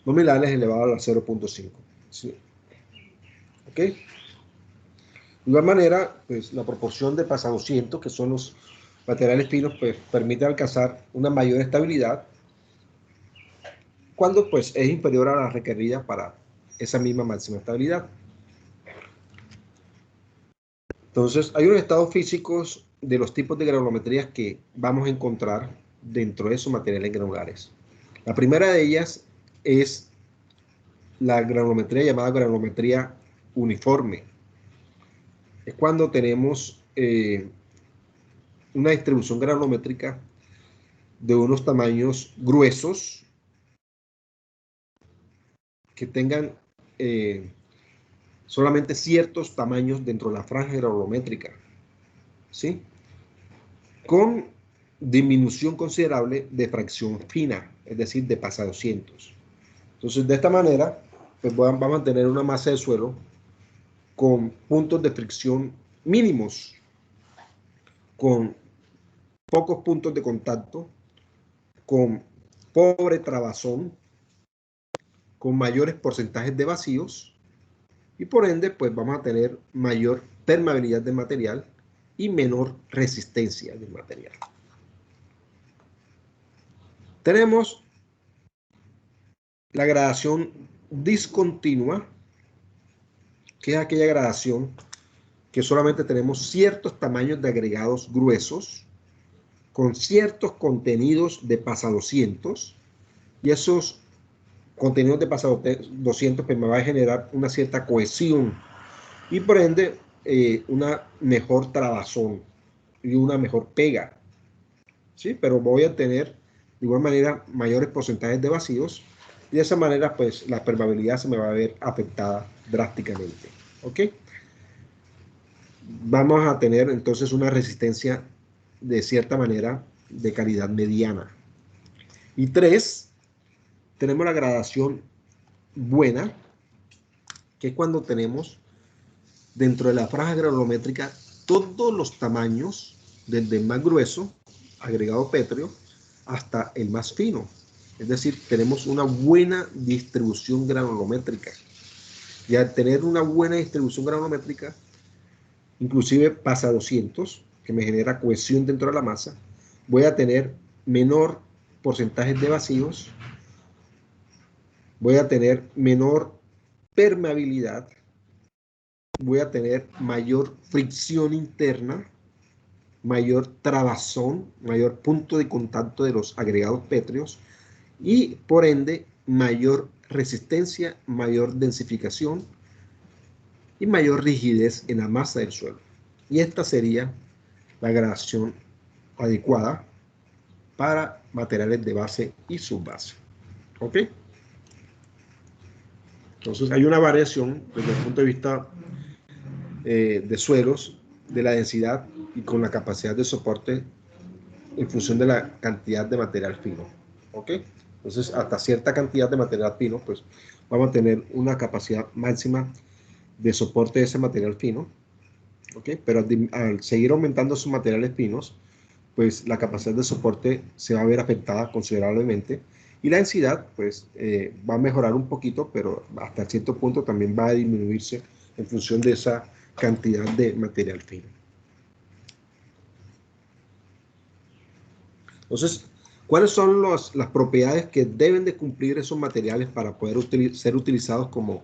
nominales elevado a la 0.5. ¿Sí? ¿Ok? De igual manera, pues, la proporción de pasado 100, que son los materiales finos, pues, permite alcanzar una mayor estabilidad cuando pues, es inferior a la requerida para esa misma máxima estabilidad. Entonces, hay unos estados físicos de los tipos de granulometrías que vamos a encontrar dentro de esos materiales granulares. La primera de ellas es la granulometría llamada granulometría uniforme. Es cuando tenemos una distribución granulométrica de unos tamaños gruesos que tengan solamente ciertos tamaños dentro de la franja granulométrica, ¿sí? Con disminución considerable de fracción fina, es decir, de pasadocientos. Entonces, de esta manera, pues vamos a tener una masa de suelo con puntos de fricción mínimos, con pocos puntos de contacto, con pobre trabazón, con mayores porcentajes de vacíos y por ende pues vamos a tener mayor permeabilidad del material y menor resistencia del material. Tenemos la gradación discontinua, que es aquella gradación que solamente tenemos ciertos tamaños de agregados gruesos con ciertos contenidos de pasadocientos y esos contenidos de pasadocientos pues me va a generar una cierta cohesión y por ende una mejor trabazón y una mejor pega, ¿sí? Pero voy a tener de igual manera mayores porcentajes de vacíos y de esa manera pues la permeabilidad se me va a ver afectada drásticamente. ¿Ok? Vamos a tener entonces una resistencia de cierta manera de calidad mediana. Y 3, tenemos la gradación buena, que es cuando tenemos dentro de la franja granulométrica todos los tamaños, desde el más grueso, agregado pétreo, hasta el más fino. Es decir, tenemos una buena distribución granulométrica. Y al tener una buena distribución granulométrica, inclusive pasadocientos, que me genera cohesión dentro de la masa, voy a tener menor porcentaje de vacíos, voy a tener menor permeabilidad, voy a tener mayor fricción interna, mayor trabazón, mayor punto de contacto de los agregados pétreos y por ende mayor resistencia, mayor densificación y mayor rigidez en la masa del suelo. Y esta sería la gradación adecuada para materiales de base y subbase. ¿Ok? Entonces hay una variación desde el punto de vista de suelos, de la densidad y con la capacidad de soporte en función de la cantidad de material fino. ¿Ok? Entonces hasta cierta cantidad de material fino, pues vamos a tener una capacidad máxima de soporte de ese material fino. ¿Ok? Pero al seguir aumentando sus materiales finos, pues la capacidad de soporte se va a ver afectada considerablemente Y la densidad, pues, va a mejorar un poquito, pero hasta cierto punto también va a disminuirse en función de esa cantidad de material fino. Entonces, ¿cuáles son las propiedades que deben de cumplir esos materiales para poder ser utilizados como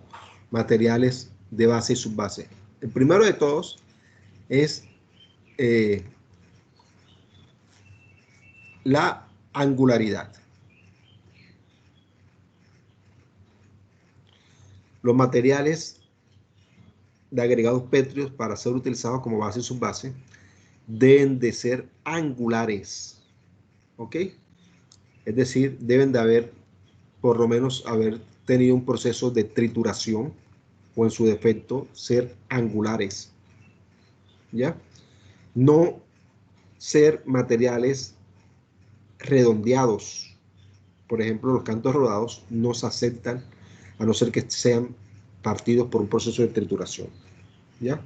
materiales de base y subbase? El primero de todos es la angularidad. Los materiales de agregados pétreos para ser utilizados como base y subbase deben de ser angulares, ¿ok? Es decir, deben de haber, por lo menos, haber tenido un proceso de trituración o en su defecto ser angulares, ¿ya? No ser materiales redondeados. Por ejemplo, los cantos rodados no se aceptan a no ser que sean partidos por un proceso de trituración, ¿ya?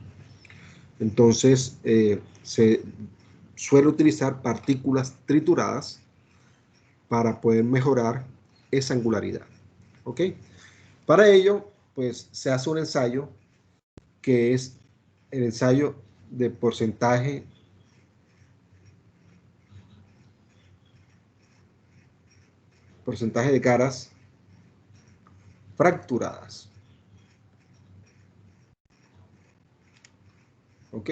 Entonces, se suele utilizar partículas trituradas para poder mejorar esa angularidad, ¿ok? Para ello, pues, se hace un ensayo que es el ensayo de porcentaje de caras fracturadas. ¿Ok?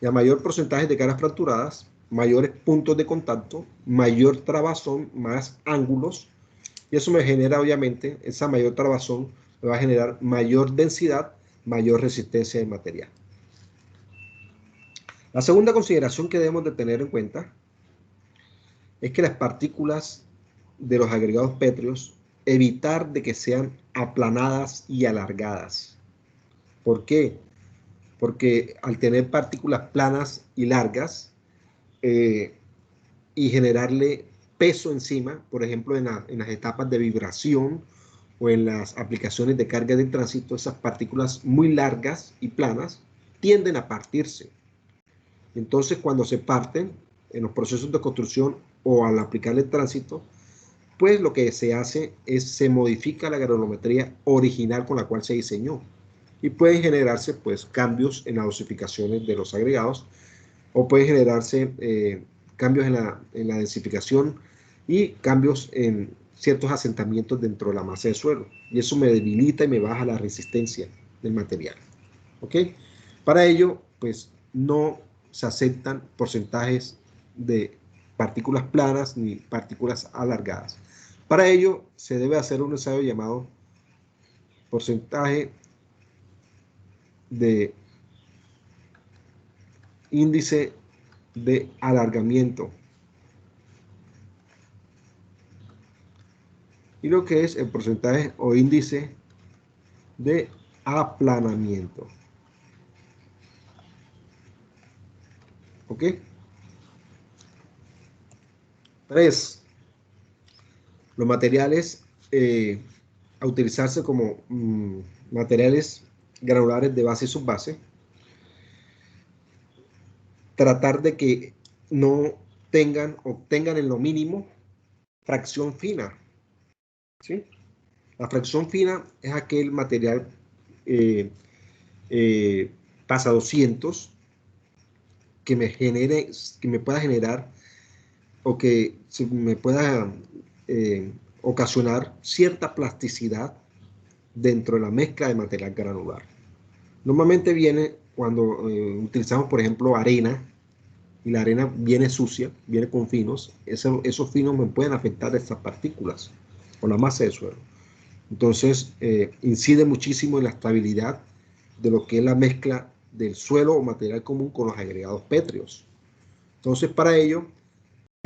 Y a mayor porcentaje de caras fracturadas, mayores puntos de contacto, mayor trabazón, más ángulos, y eso me genera, obviamente, esa mayor trabazón me va a generar mayor densidad, mayor resistencia del material. La segunda consideración que debemos de tener en cuenta es que las partículas de los agregados pétreos, evitar de que sean aplanadas y alargadas. ¿Por qué? Porque al tener partículas planas y largas y generarle peso encima, por ejemplo, en las etapas de vibración o en las aplicaciones de carga de tránsito, esas partículas muy largas y planas tienden a partirse. Entonces, cuando se parten en los procesos de construcción o al aplicar el tránsito, pues lo que se hace es se modifica la granulometría original con la cual se diseñó y pueden generarse pues cambios en las dosificaciones de los agregados o pueden generarse cambios en la densificación y cambios en ciertos asentamientos dentro de la masa de suelo, y eso me debilita y me baja la resistencia del material, ¿ok? Para ello pues no se aceptan porcentajes de partículas planas ni partículas alargadas. Para ello se debe hacer un ensayo llamado porcentaje de índice de alargamiento y lo que es el porcentaje o índice de aplanamiento. ¿Ok? 3. Los materiales a utilizarse como materiales granulares de base y subbase. Tratar de que no tengan o tengan en lo mínimo fracción fina. ¿Sí? La fracción fina es aquel material pasa 200 que me pueda generar o que me pueda ocasionar cierta plasticidad dentro de la mezcla de material granular. Normalmente viene cuando utilizamos, por ejemplo, arena, y la arena viene sucia, viene con finos, esos finos me pueden afectar estas partículas o la masa de suelo. Entonces, incide muchísimo en la estabilidad de lo que es la mezcla del suelo o material común con los agregados pétreos. Entonces, para ello,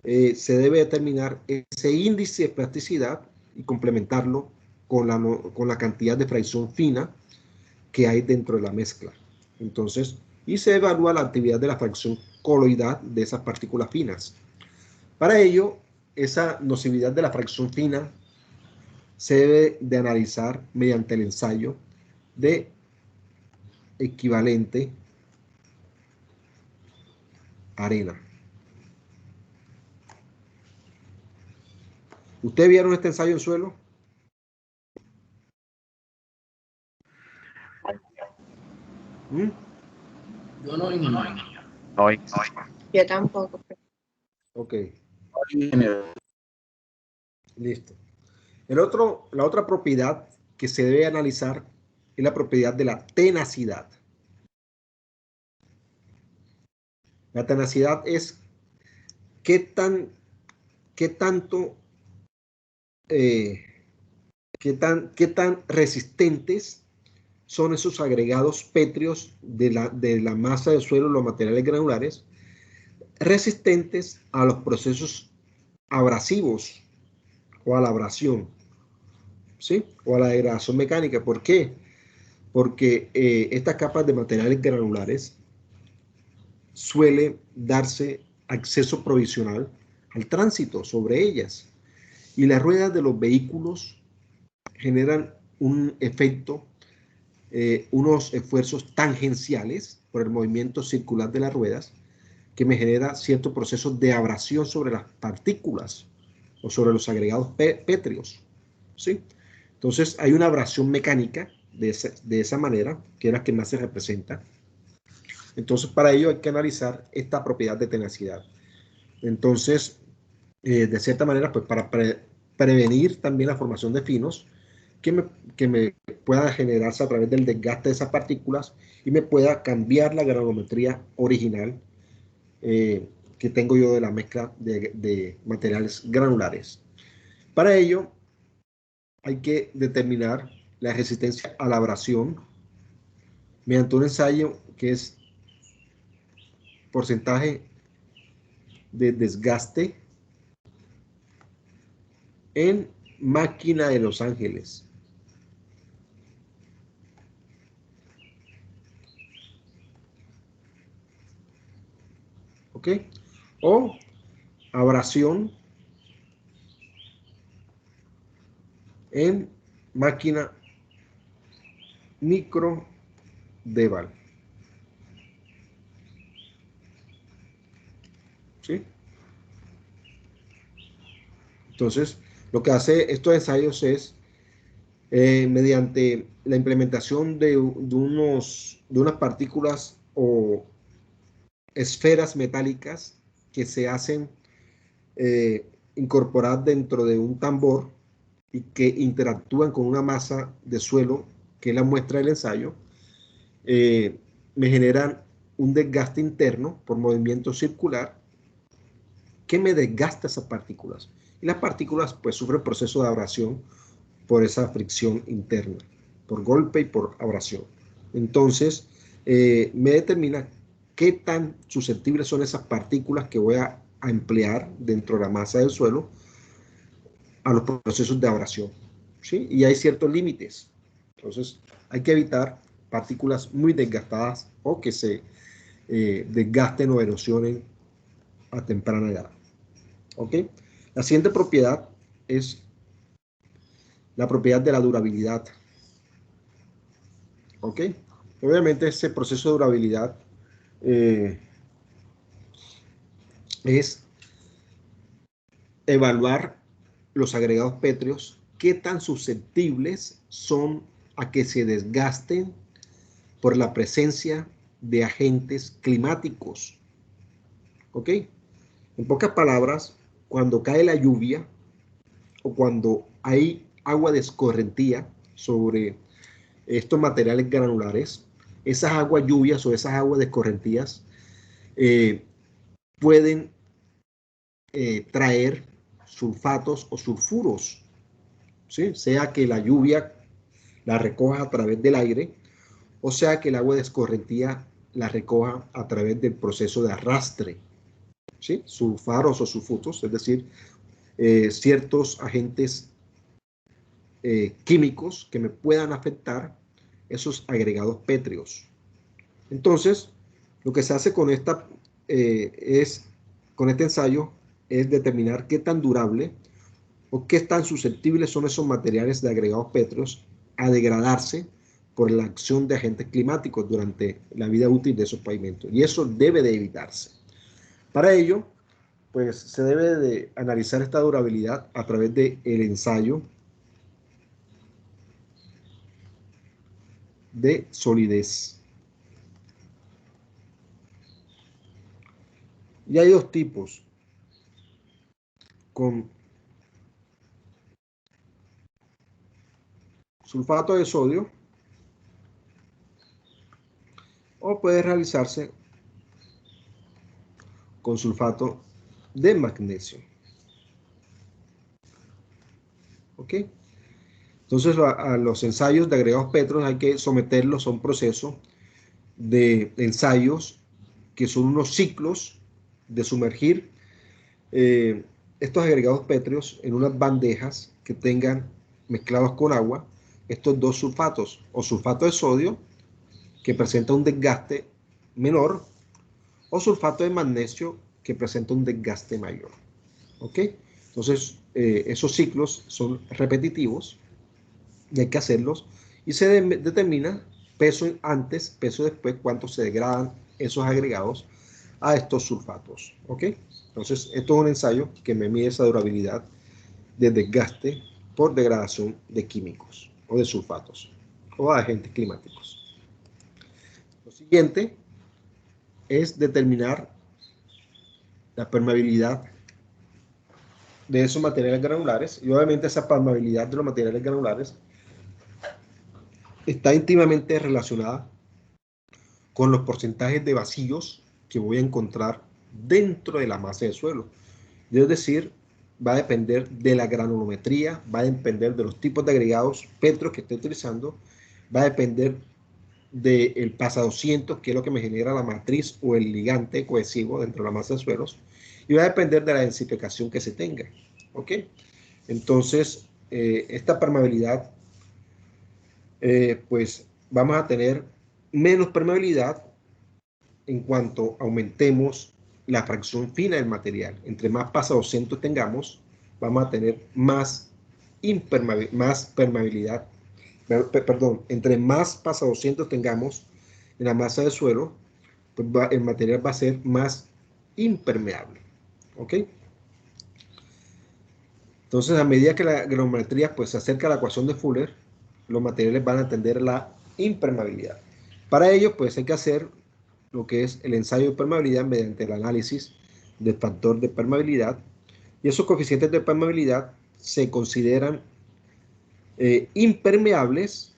se debe determinar ese índice de plasticidad y complementarlo con la cantidad de fracción fina que hay dentro de la mezcla. Entonces, y se evalúa la actividad de la fracción coloidal de esas partículas finas. Para ello, esa nocividad de la fracción fina se debe de analizar mediante el ensayo de equivalente arena. ¿Ustedes vieron este ensayo en suelo? ¿Mm? Yo no, ingeniero. Hoy. Yo tampoco. Ok. Listo. La otra propiedad que se debe analizar es la propiedad de la tenacidad. La tenacidad es qué tan resistentes son esos agregados pétreos de la masa del suelo, los materiales granulares, resistentes a los procesos abrasivos o a la abrasión, ¿sí? O a la degradación mecánica. ¿Por qué? Porque estas capas de materiales granulares suele darse acceso provisional al tránsito sobre ellas, y las ruedas de los vehículos generan un efecto, unos esfuerzos tangenciales por el movimiento circular de las ruedas, que me genera cierto proceso de abrasión sobre las partículas o sobre los agregados pétreos, ¿sí? Entonces hay una abrasión mecánica de esa manera, que es la que más se representa. Entonces para ello hay que analizar esta propiedad de tenacidad. Entonces, de cierta manera, pues para prevenir también la formación de finos que me pueda generarse a través del desgaste de esas partículas y me pueda cambiar la granulometría original que tengo yo de la mezcla de materiales granulares. Para ello hay que determinar la resistencia a la abrasión mediante un ensayo que es porcentaje de desgaste en máquina de Los Ángeles. ¿Ok? O abrasión en máquina micro Deval. ¿Sí? Entonces, lo que hace estos ensayos es, mediante la implementación de unas partículas o esferas metálicas que se hacen incorporar dentro de un tambor y que interactúan con una masa de suelo que es la muestra del ensayo, me generan un desgaste interno por movimiento circular que me desgasta esas partículas. Y las partículas pues sufren proceso de abrasión por esa fricción interna, por golpe y por abrasión. Entonces, me determina qué tan susceptibles son esas partículas que voy a emplear dentro de la masa del suelo a los procesos de abrasión, ¿sí? Y hay ciertos límites. Entonces, hay que evitar partículas muy desgastadas o que se desgasten o erosionen a temprana edad. ¿Ok? La siguiente propiedad es la propiedad de la durabilidad. ¿Ok? Obviamente ese proceso de durabilidad es evaluar los agregados pétreos, qué tan susceptibles son a que se desgasten por la presencia de agentes climáticos. ¿Ok? En pocas palabras, cuando cae la lluvia o cuando hay agua de escorrentía sobre estos materiales granulares, esas aguas lluvias o esas aguas de escorrentías pueden traer sulfatos o sulfuros, ¿sí? Sea que la lluvia la recoja a través del aire o sea que el agua de escorrentía la recoja a través del proceso de arrastre, ¿sí? Sulfaros o sulfutos, es decir, ciertos agentes químicos que me puedan afectar esos agregados pétreos. Entonces, lo que se hace con con este ensayo es determinar qué tan durable o qué tan susceptibles son esos materiales de agregados pétreos a degradarse por la acción de agentes climáticos durante la vida útil de esos pavimentos. Y eso debe de evitarse. Para ello, pues se debe de analizar esta durabilidad a través del ensayo de solidez. Y hay dos tipos, con sulfato de sodio, o puede realizarse con sulfato de magnesio. ¿Ok? Entonces a los ensayos de agregados petros hay que someterlos a un proceso de ensayos que son unos ciclos de sumergir estos agregados pétreos en unas bandejas que tengan mezclados con agua estos dos sulfatos, o sulfato de sodio que presenta un desgaste menor, o sulfato de magnesio que presenta un desgaste mayor. ¿Ok? Entonces esos ciclos son repetitivos y hay que hacerlos, y se determina peso antes, peso después, cuánto se degradan esos agregados a estos sulfatos. ¿Ok? Entonces esto es un ensayo que me mide esa durabilidad de desgaste por degradación de químicos o de sulfatos o de agentes climáticos. Lo siguiente es determinar la permeabilidad de esos materiales granulares, y obviamente esa permeabilidad de los materiales granulares está íntimamente relacionada con los porcentajes de vacíos que voy a encontrar dentro de la masa de suelo. Es decir, va a depender de la granulometría, va a depender de los tipos de agregados petros que esté utilizando, va a depender del PASA 200, que es lo que me genera la matriz o el ligante cohesivo dentro de la masa de suelos, y va a depender de la densificación que se tenga. ¿Ok? Entonces, esta permeabilidad, pues vamos a tener menos permeabilidad en cuanto aumentemos la fracción fina del material. Entre más PASA 200 tengamos, vamos a tener más permeabilidad. Perdón, entre más PASA 200 tengamos en la masa de suelo, pues el material va a ser más impermeable. ¿Ok? Entonces, a medida que la granulometría pues, se acerca a la ecuación de Fuller, los materiales van a tender a la impermeabilidad. Para ello, pues hay que hacer lo que es el ensayo de permeabilidad mediante el análisis del factor de permeabilidad, y esos coeficientes de permeabilidad se consideran impermeables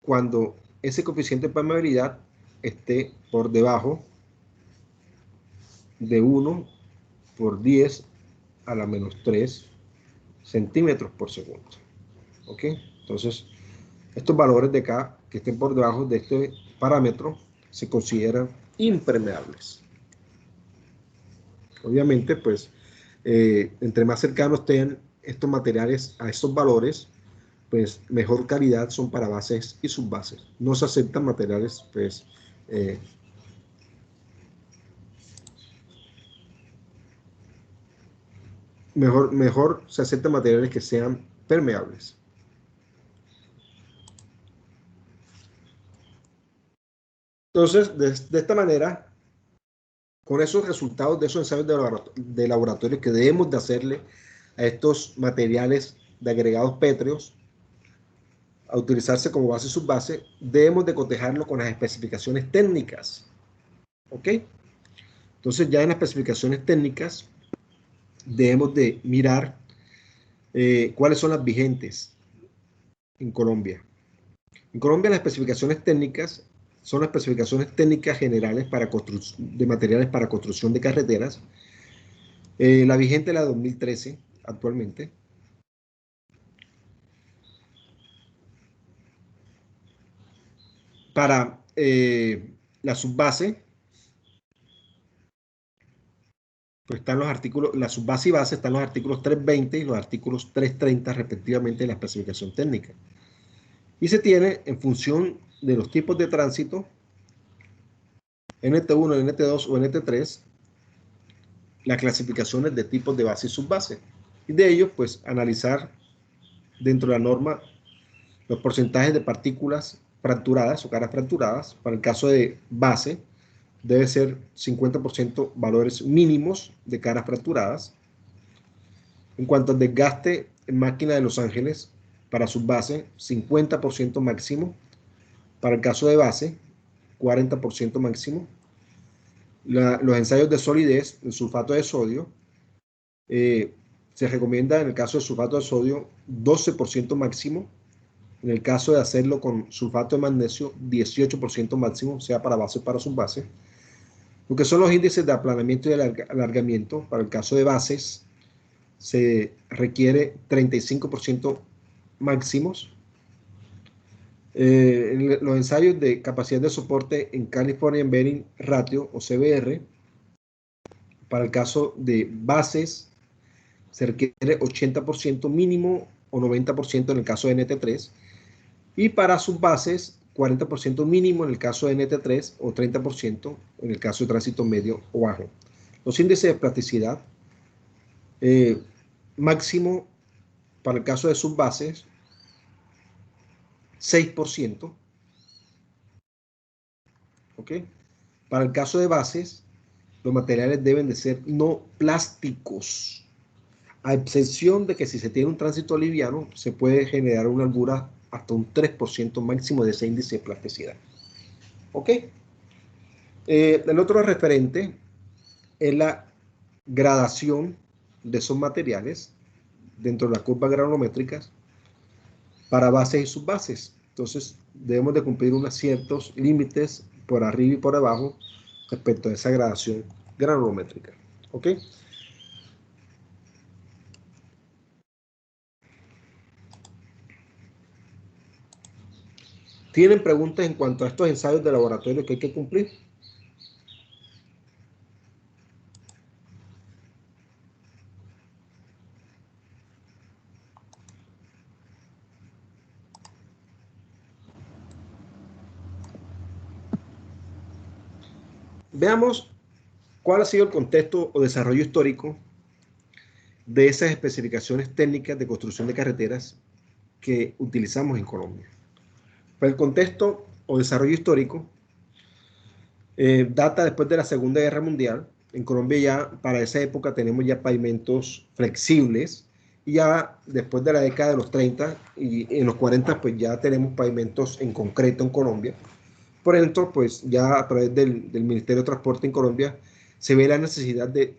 cuando ese coeficiente de permeabilidad esté por debajo de 1 por 10 a la menos 3 centímetros por segundo. ¿Ok? Entonces, estos valores de acá que estén por debajo de este parámetro se consideran impermeables. Obviamente, pues, entre más cercanos estén estos materiales a estos valores, pues mejor calidad son para bases y subbases. No se aceptan materiales, pues, mejor se aceptan materiales que sean permeables. Entonces, de esta manera, con esos resultados de esos ensayos de laboratorio que debemos de hacerle a estos materiales de agregados pétreos a utilizarse como base y subbase, debemos de cotejarlo con las especificaciones técnicas. ¿Ok? Entonces, ya en las especificaciones técnicas debemos de mirar cuáles son las vigentes en Colombia. En Colombia las especificaciones técnicas son las especificaciones técnicas generales de materiales para construcción de carreteras. La vigente es la 2013 actualmente. Para la subbase, pues están los artículos, la subbase y base están los artículos 320 y los artículos 330 respectivamente de la especificación técnica. Y se tiene en función de los tipos de tránsito, NT1, NT2 o NT3, las clasificaciones de tipos de base y subbase. Y de ellos, pues, analizar dentro de la norma los porcentajes de partículas fracturadas o caras fracturadas. Para el caso de base, debe ser 50% valores mínimos de caras fracturadas. En cuanto al desgaste en máquina de Los Ángeles, para sus bases, 50% máximo. Para el caso de base, 40% máximo. Los ensayos de solidez, el sulfato de sodio, se recomienda en el caso de sulfato de sodio 12% máximo. En el caso de hacerlo con sulfato de magnesio, 18% máximo, sea para base o para subbase. Lo que son los índices de aplanamiento y de alargamiento, para el caso de bases, se requiere 35% máximos. En los ensayos de capacidad de soporte en Californian Bearing Ratio o CBR, para el caso de bases se requiere 80% mínimo o 90% en el caso de NT3, y para subbases 40% mínimo en el caso de NT3 o 30% en el caso de tránsito medio o bajo. Los índices de plasticidad, máximo para el caso de subbases 6%. ¿Ok? Para el caso de bases, los materiales deben de ser no plásticos, a excepción de que si se tiene un tránsito liviano, se puede generar una holgura hasta un 3% máximo de ese índice de plasticidad. ¿Ok? El otro referente es la gradación de esos materiales dentro de las curvas granulométricas para bases y subbases. Entonces, debemos de cumplir unos ciertos límites por arriba y por abajo respecto a esa gradación granulométrica. ¿Ok? ¿Tienen preguntas en cuanto a estos ensayos de laboratorio que hay que cumplir? Veamos cuál ha sido el contexto o desarrollo histórico de esas especificaciones técnicas de construcción de carreteras que utilizamos en Colombia. Pues el contexto o desarrollo histórico data después de la Segunda Guerra Mundial. En Colombia ya para esa época tenemos ya pavimentos flexibles, y ya después de la década de los 30 y en los 40 pues ya tenemos pavimentos en concreto en Colombia. Por ejemplo, pues ya a través del Ministerio de Transporte en Colombia se ve la necesidad de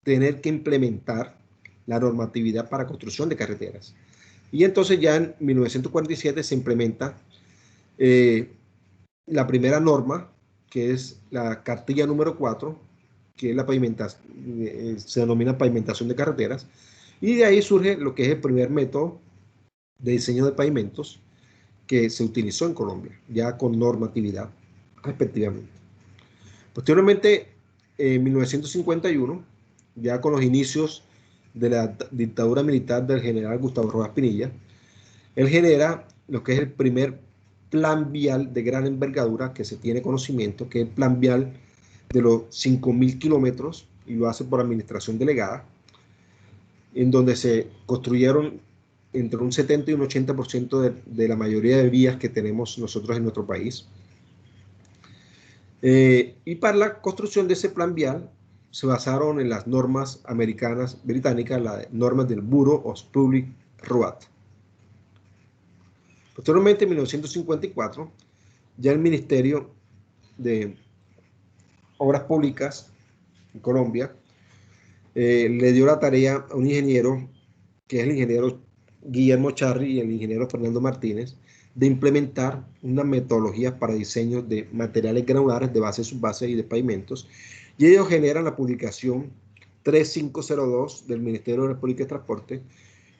tener que implementar la normatividad para construcción de carreteras. Y entonces ya en 1947 se implementa la primera norma, que es la cartilla número 4, que es la pavimentación, se denomina pavimentación de carreteras, y de ahí surge lo que es el primer método de diseño de pavimentos que se utilizó en Colombia, ya con normatividad respectivamente. Posteriormente, en 1951, ya con los inicios de la dictadura militar del general Gustavo Rojas Pinilla, él genera lo que es el primer plan vial de gran envergadura que se tiene conocimiento, que es el plan vial de los 5.000 kilómetros, y lo hace por administración delegada, en donde se construyeron entre un 70 y un 80% de la mayoría de vías que tenemos nosotros en nuestro país. Y para la construcción de ese plan vial se basaron en las normas americanas, británicas, las normas del Bureau of Public Roads. Posteriormente, en 1954, ya el Ministerio de Obras Públicas en Colombia le dio la tarea a un ingeniero, que es el ingeniero Guillermo Charri y el ingeniero Fernando Martínez, de implementar una metodología para diseño de materiales granulares de base, subbase y de pavimentos, y ellos generan la publicación 3502 del Ministerio de Obras Públicas y Transporte,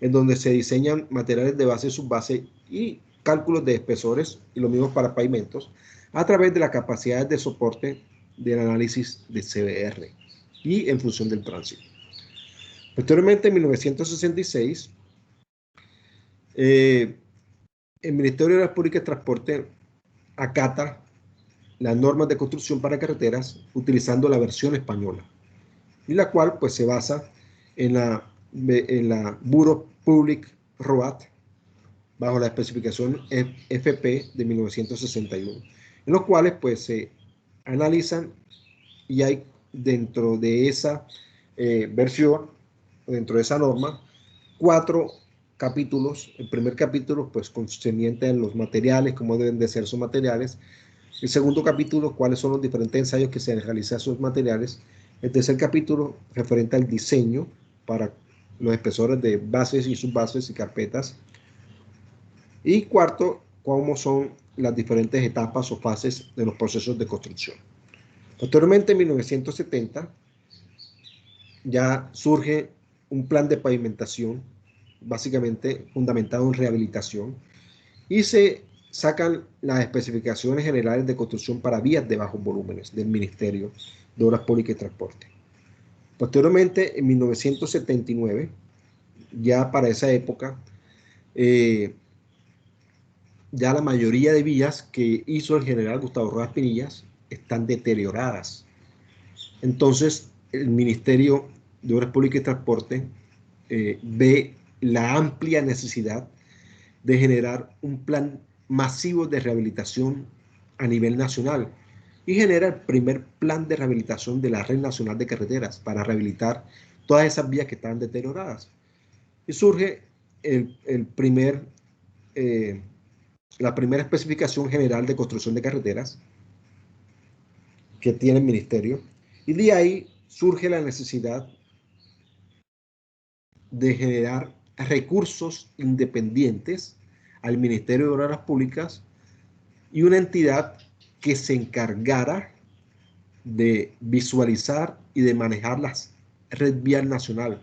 en donde se diseñan materiales de base, subbase y cálculos de espesores, y lo mismo para pavimentos, a través de las capacidades de soporte del análisis de CBR y en función del tránsito. Posteriormente, en 1966, el Ministerio de Obras Públicas y Transporte acata las normas de construcción para carreteras utilizando la versión española, y la cual pues se basa en la Bureau Public Roads bajo la especificación FP de 1961, en los cuales pues se analizan y hay dentro de esa versión, dentro de esa norma, 4 capítulos. El primer capítulo, pues, concerniente en los materiales, cómo deben de ser sus materiales. El segundo capítulo, cuáles son los diferentes ensayos que se realizan a sus materiales. El tercer capítulo, referente al diseño para los espesores de bases y subbases y carpetas. Y cuarto, cómo son las diferentes etapas o fases de los procesos de construcción. Posteriormente, en 1970, ya surge un plan de pavimentación, básicamente fundamentado en rehabilitación, y se sacan las especificaciones generales de construcción para vías de bajos volúmenes del Ministerio de Obras Públicas y Transporte. Posteriormente, en 1979, ya para esa época, ya la mayoría de vías que hizo el general Gustavo Rojas Pinillas están deterioradas. Entonces, el Ministerio de Obras Públicas y Transporte ve la amplia necesidad de generar un plan masivo de rehabilitación a nivel nacional y genera el primer plan de rehabilitación de la Red Nacional de Carreteras para rehabilitar todas esas vías que estaban deterioradas. Y surge la primera especificación general de construcción de carreteras que tiene el ministerio, y de ahí surge la necesidad de generar recursos independientes al Ministerio de Obras Públicas y una entidad que se encargara de visualizar y de manejar la red vial nacional.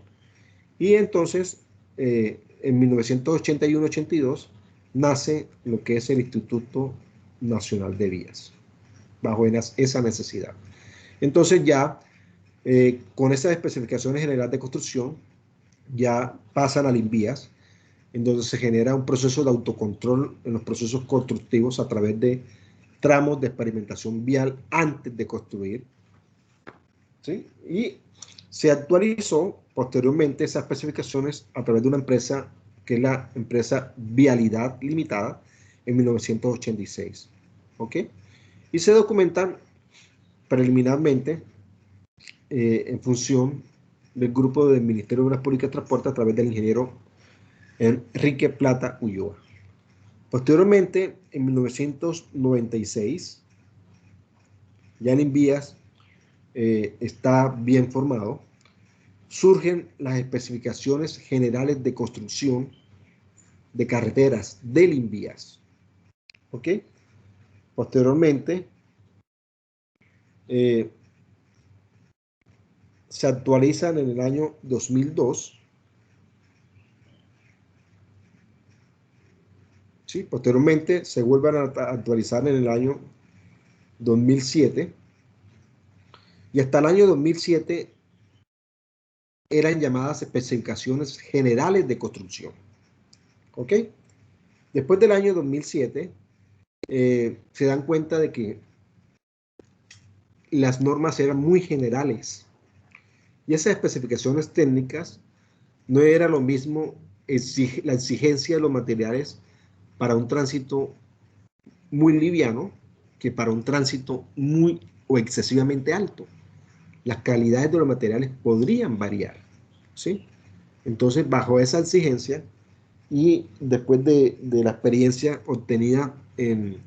Y entonces, en 1981-82, nace lo que es el Instituto Nacional de Vías, bajo esa necesidad. Entonces ya, con esas especificaciones generales de construcción, ya pasan al INVIAS, en donde se genera un proceso de autocontrol en los procesos constructivos a través de tramos de experimentación vial antes de construir, ¿sí? Y se actualizó posteriormente esas especificaciones a través de una empresa que es la empresa Vialidad Limitada en 1986, ¿ok? Y se documentan preliminarmente en función del grupo del Ministerio de Obras Públicas y Transporte a través del ingeniero Enrique Plata Ulloa. Posteriormente, en 1996, ya en INVIAS está bien formado, surgen las especificaciones generales de construcción de carreteras del INVIAS. ¿Ok? Posteriormente, se actualizan en el año 2002. ¿Sí? Posteriormente se vuelven a actualizar en el año 2007. Y hasta el año 2007 eran llamadas especificaciones generales de construcción. ¿Ok? Después del año 2007 se dan cuenta de que las normas eran muy generales y esas especificaciones técnicas no era lo mismo la exigencia de los materiales para un tránsito muy liviano que para un tránsito muy o excesivamente alto. Las calidades de los materiales podrían variar, ¿sí? Entonces, bajo esa exigencia y después de la experiencia obtenida en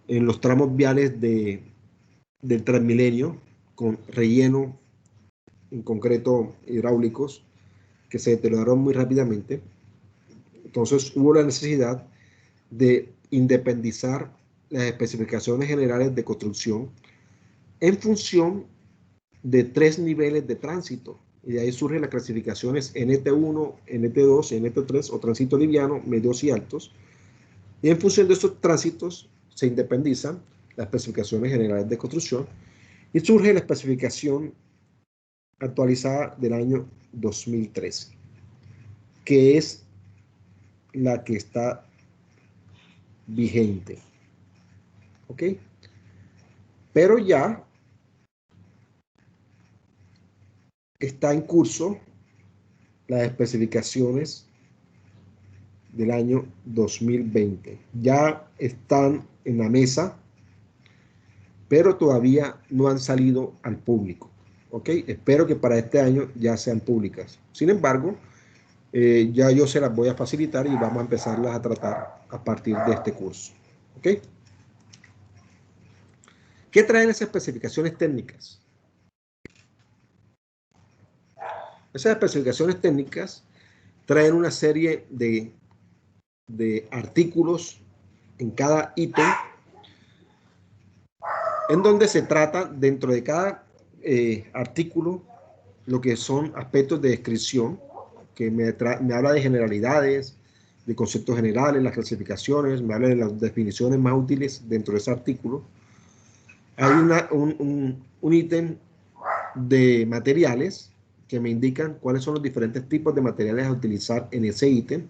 los tramos viales del Transmilenio, con relleno, en concreto hidráulicos, que se deterioraron muy rápidamente, entonces hubo la necesidad de independizar las especificaciones generales de construcción en función de 3 niveles de tránsito. Y de ahí surgen las clasificaciones NT1, NT2, NT3 o tránsito liviano, medios y altos. Y en función de estos tránsitos se independizan las especificaciones generales de construcción y surge la especificación actualizada del año 2013, que es la que está vigente. ¿Ok? Pero ya está en curso las especificaciones del año 2020. Ya están en la mesa pero todavía no han salido al público. ¿Ok? Espero que para este año ya sean públicas. Sin embargo, ya yo se las voy a facilitar y vamos a empezarlas a tratar a partir de este curso. ¿Ok? ¿Qué traen esas especificaciones técnicas? Esas especificaciones técnicas traen una serie de artículos en cada ítem, en donde se trata dentro de cada artículo lo que son aspectos de descripción, que me habla de generalidades, de conceptos generales, las clasificaciones, me habla de las definiciones más útiles dentro de ese artículo. Hay un ítem de materiales que me indican cuáles son los diferentes tipos de materiales a utilizar en ese ítem,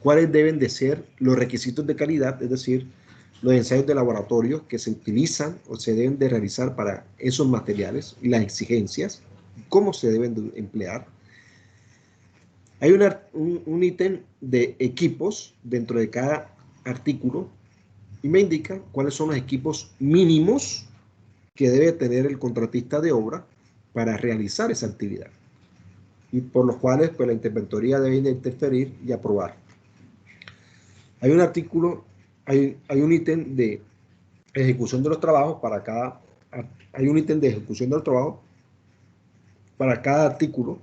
cuáles deben de ser los requisitos de calidad, es decir, los ensayos de laboratorio que se utilizan o se deben de realizar para esos materiales y las exigencias, cómo se deben de emplear. Hay un ítem de equipos dentro de cada artículo y me indica cuáles son los equipos mínimos que debe tener el contratista de obra para realizar esa actividad y por los cuales pues, la interventoría debe de interferir y aprobar. Hay un artículo, hay un ítem de ejecución de los trabajos para cada, hay un ítem de ejecución de los trabajos para cada artículo,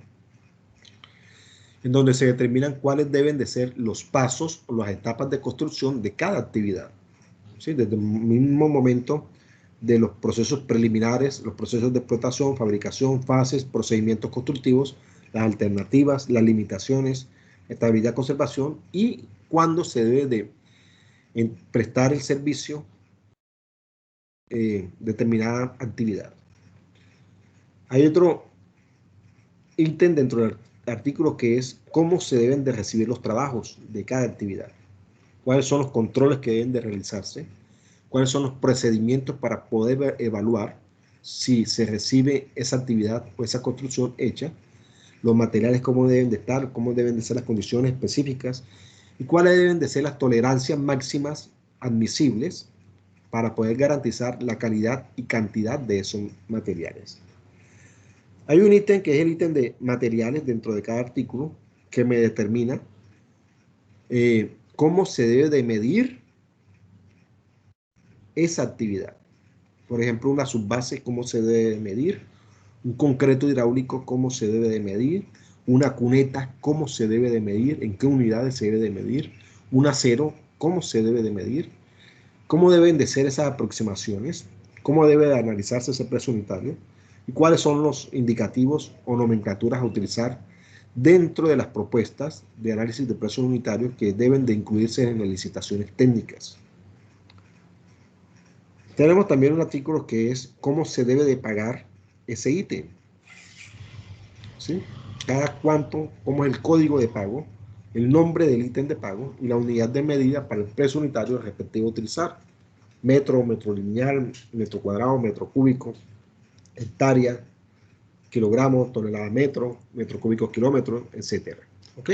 en donde se determinan cuáles deben de ser los pasos o las etapas de construcción de cada actividad. ¿Sí? Desde el mismo momento de los procesos preliminares, los procesos de explotación, fabricación, fases, procedimientos constructivos, las alternativas, las limitaciones, estabilidad, conservación y cuándo se debe de prestar el servicio determinada actividad. Hay otro ítem dentro del artículo que es cómo se deben de recibir los trabajos de cada actividad, cuáles son los controles que deben de realizarse, cuáles son los procedimientos para poder evaluar si se recibe esa actividad o esa construcción hecha, los materiales cómo deben de estar, cómo deben de ser las condiciones específicas y cuáles deben de ser las tolerancias máximas admisibles para poder garantizar la calidad y cantidad de esos materiales. Hay un ítem que es el ítem de materiales dentro de cada artículo que me determina cómo se debe de medir esa actividad. Por ejemplo, una subbase, cómo se debe de medir, un concreto hidráulico, cómo se debe de medir, una cuneta, cómo se debe de medir, en qué unidades se debe de medir, un acero, cómo se debe de medir, cómo deben de ser esas aproximaciones, cómo debe de analizarse ese precio unitario y cuáles son los indicativos o nomenclaturas a utilizar dentro de las propuestas de análisis de precios unitarios que deben de incluirse en las licitaciones técnicas. Tenemos también un artículo que es cómo se debe de pagar ese ítem. ¿Sí? Cada cuánto, cómo es el código de pago, el nombre del ítem de pago y la unidad de medida para el precio unitario respectivo a utilizar. Metro, metro lineal, metro cuadrado, metro cúbico, hectárea, kilogramo, tonelada metro, metro cúbico kilómetro, etc. ¿Ok?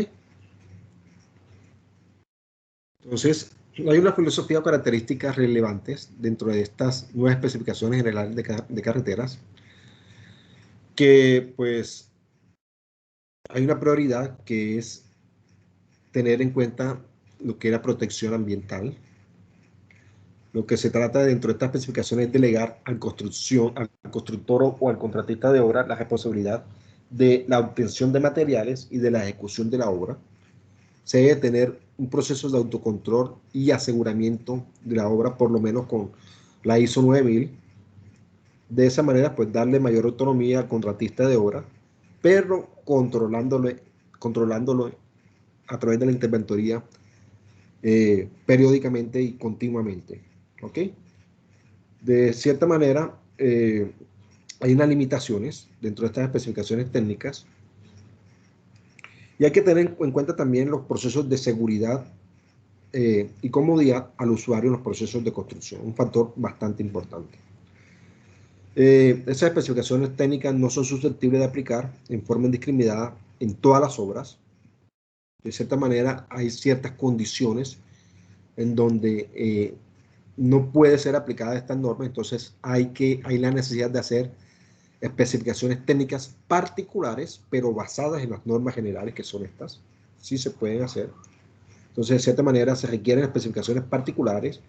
Entonces, hay una filosofía o características relevantes dentro de estas nuevas especificaciones generales de carreteras que, pues, hay una prioridad que es tener en cuenta lo que es la protección ambiental. Lo que se trata dentro de estas especificaciones es delegar al constructor o al contratista de obra la responsabilidad de la obtención de materiales y de la ejecución de la obra. Se debe tener un proceso de autocontrol y aseguramiento de la obra, por lo menos con la ISO 9000. De esa manera, pues darle mayor autonomía al contratista de obra, pero controlándolo a través de la interventoría periódicamente y continuamente. ¿Ok? De cierta manera, hay unas limitaciones dentro de estas especificaciones técnicas y hay que tener en cuenta también los procesos de seguridad y comodidad al usuario en los procesos de construcción, un factor bastante importante. Esas especificaciones técnicas no son susceptibles de aplicar en forma indiscriminada en todas las obras. De cierta manera, hay ciertas condiciones en donde no puede ser aplicada esta norma, entonces hay la necesidad de hacer especificaciones técnicas particulares, pero basadas en las normas generales, que son estas. Sí se pueden hacer. Entonces, de cierta manera, se requieren especificaciones particulares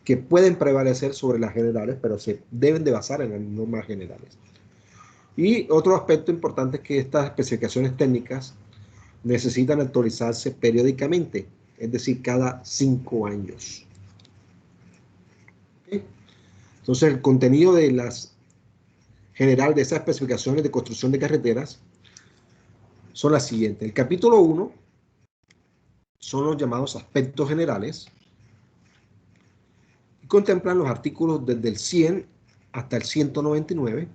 que pueden prevalecer sobre las generales, pero se deben de basar en las normas generales. Y otro aspecto importante es que estas especificaciones técnicas necesitan actualizarse periódicamente, es decir, cada 5 años. ¿Okay? Entonces, el contenido de las general de esas especificaciones de construcción de carreteras son las siguientes. El capítulo 1 son los llamados aspectos generales y contemplan los artículos desde el 100 hasta el 199.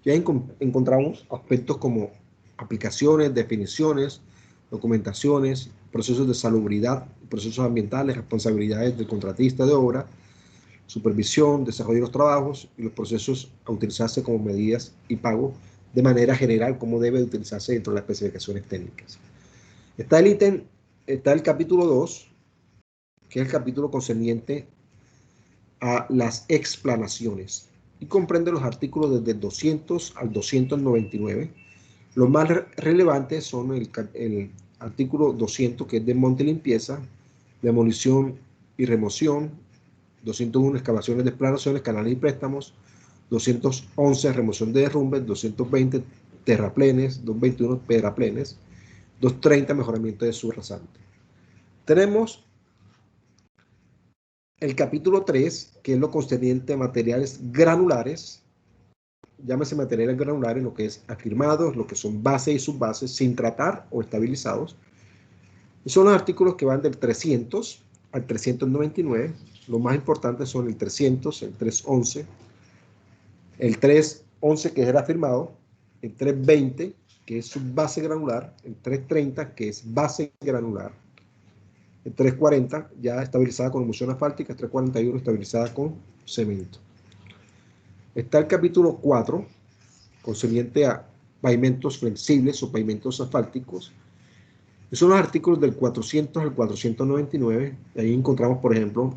Ya encontramos aspectos como aplicaciones, definiciones, documentaciones, procesos de salubridad, procesos ambientales, responsabilidades del contratista de obra, supervisión, desarrollo de los trabajos y los procesos a utilizarse como medidas y pago de manera general, como debe utilizarse dentro de las especificaciones técnicas. Está el capítulo 2, que es el capítulo concerniente a las explanaciones y comprende los artículos desde el 200 al 299. Los más relevantes son el artículo 200, que es de monte y limpieza, demolición y remoción, 201, excavaciones de explanaciones, canales y préstamos, 211, remoción de derrumbes, 220, terraplenes, 221, pedraplenes, 230, mejoramiento de subrasante. Tenemos el capítulo 3, que es lo concerniente a materiales granulares. Llámese materiales granulares, lo que es afirmados, lo que son bases y subbases, sin tratar o estabilizados. Y son los artículos que van del 300 al 399. Los más importantes son el 300, el 311, el 311, que es el afirmado, el 320, que es subbase granular, el 330, que es base granular, el 340, ya estabilizada con emulsión asfáltica, el 341, estabilizada con cemento. Está el capítulo 4, concerniente a pavimentos flexibles o pavimentos asfálticos. Esos son los artículos del 400 al 499. Ahí encontramos, por ejemplo,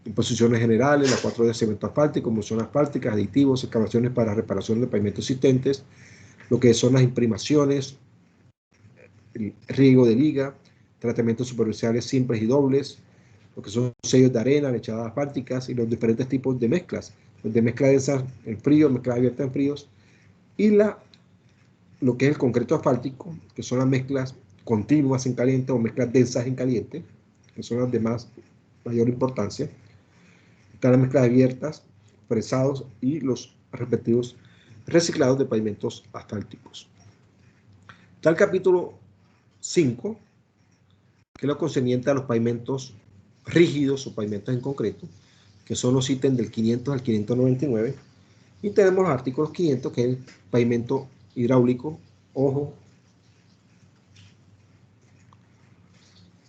imposiciones generales, la 4 de cemento asfáltico, emulsión asfáltica, aditivos, excavaciones para reparación de pavimentos existentes, lo que son las imprimaciones, el riego de liga, tratamientos superficiales simples y dobles, lo que son sellos de arena, lechadas asfálticas y los diferentes tipos de mezclas, de mezcla densa en frío, mezcla abierta en fríos, y lo que es el concreto asfáltico, que son las mezclas continuas en caliente o mezclas densas en caliente, que son las de mayor importancia. Están las mezclas abiertas, fresados y los respectivos reciclados de pavimentos asfálticos. Está el capítulo 5, que es lo concerniente a los pavimentos rígidos o pavimentos en concreto, que son los ítems del 500 al 599. Y tenemos los artículos 500, que es el pavimento hidráulico, ojo.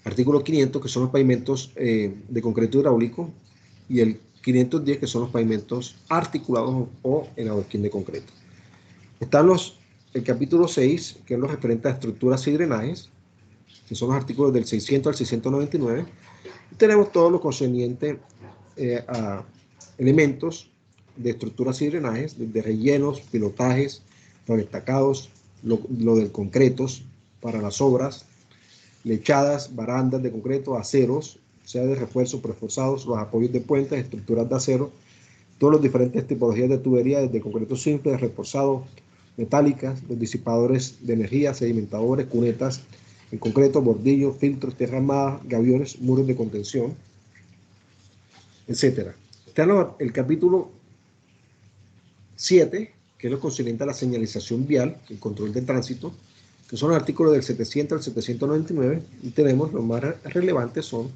Artículo 500, que son los pavimentos de concreto hidráulico, y el 510, que son los pavimentos articulados o en adoquín de concreto. Están el capítulo 6, que es lo referente a estructuras y drenajes, que son los artículos del 600 al 699. Y tenemos todo lo concerniente a elementos de estructuras y drenajes, desde rellenos, pilotajes, destacados, lo del concretos para las obras, lechadas, barandas de concreto, aceros, sea de refuerzo, reforzados, los apoyos de puentes, estructuras de acero, todas las diferentes tipologías de tubería, desde concreto simple, reforzado, metálicas, los disipadores de energía, sedimentadores, cunetas, en concreto, bordillos, filtros, tierra armada, gaviones, muros de contención, etc. Está el capítulo 7, que es lo concerniente a la señalización vial, el control de tránsito, que son los artículos del 700 al 799, y tenemos los más relevantes son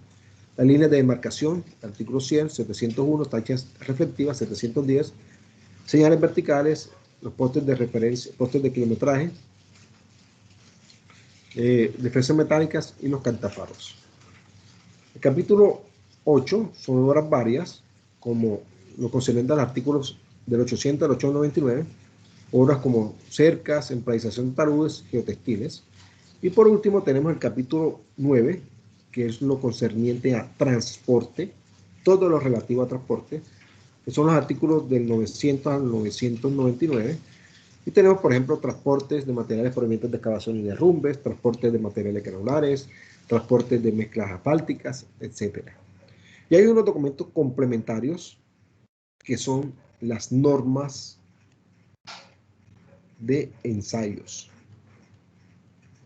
las líneas de demarcación, artículo 100, 701, tachas reflectivas, 710, señales verticales, los postes de referencia, postes de kilometraje, defensas metálicas y los cantafaros. El capítulo 8 son obras varias, como lo concerniente a los artículos del 800 al 899, obras como cercas, empalización de taludes, geotextiles. Y por último tenemos el capítulo 9, que es lo concerniente a transporte, todo lo relativo a transporte, que son los artículos del 900 al 999. Y tenemos, por ejemplo, transportes de materiales provenientes de excavación y derrumbes, transportes de materiales granulares, transportes de mezclas asfálticas, etc. Y hay unos documentos complementarios que son las normas de ensayos.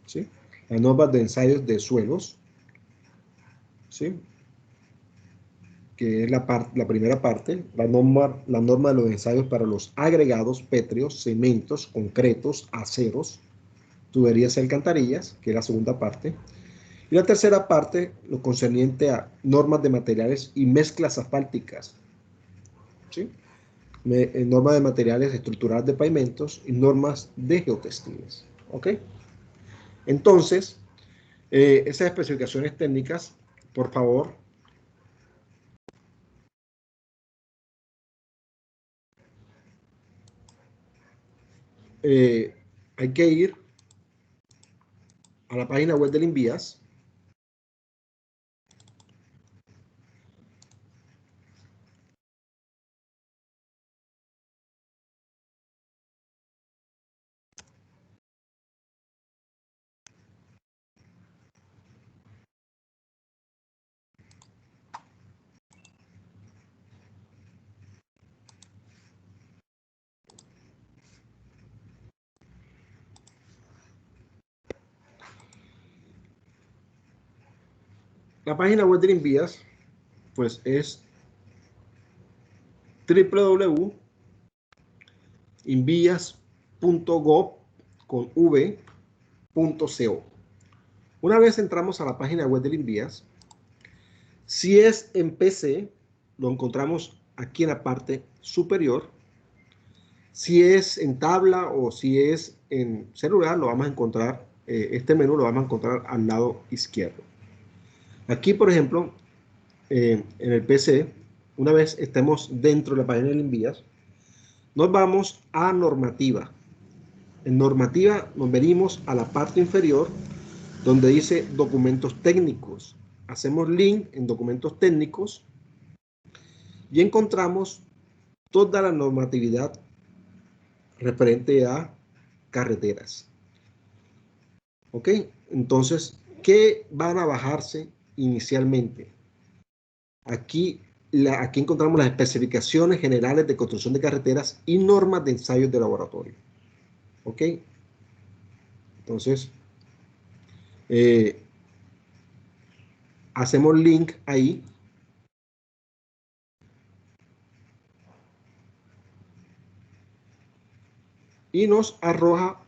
¿Sí? Las normas de ensayos de suelos, ¿sí? Que es la primera parte, la norma de los ensayos para los agregados pétreos, cementos, concretos, aceros, tuberías y alcantarillas, que es la segunda parte. Y la tercera parte, lo concerniente a normas de materiales y mezclas asfálticas, ¿sí? Normas de materiales estructurales de pavimentos y normas de geotextiles. ¿Ok? Entonces, esas especificaciones técnicas, por favor, hay que ir a la página web del INVIAS. La página web del INVIAS, pues es www.invias.gov.co. Una vez entramos a la página web del INVIAS, si es en PC, lo encontramos aquí en la parte superior. Si es en tabla o si es en celular, lo vamos a encontrar, este menú lo vamos a encontrar al lado izquierdo. Aquí, por ejemplo, en el PC, una vez estemos dentro de la página del INVIAS, nos vamos a normativa. En normativa nos venimos a la parte inferior donde dice documentos técnicos. Hacemos link en documentos técnicos y encontramos toda la normatividad referente a carreteras. ¿Ok? Entonces, ¿qué van a bajarse inicialmente? Aquí encontramos las especificaciones generales de construcción de carreteras y normas de ensayos de laboratorio. ¿Ok? Entonces, hacemos link ahí. Y nos arroja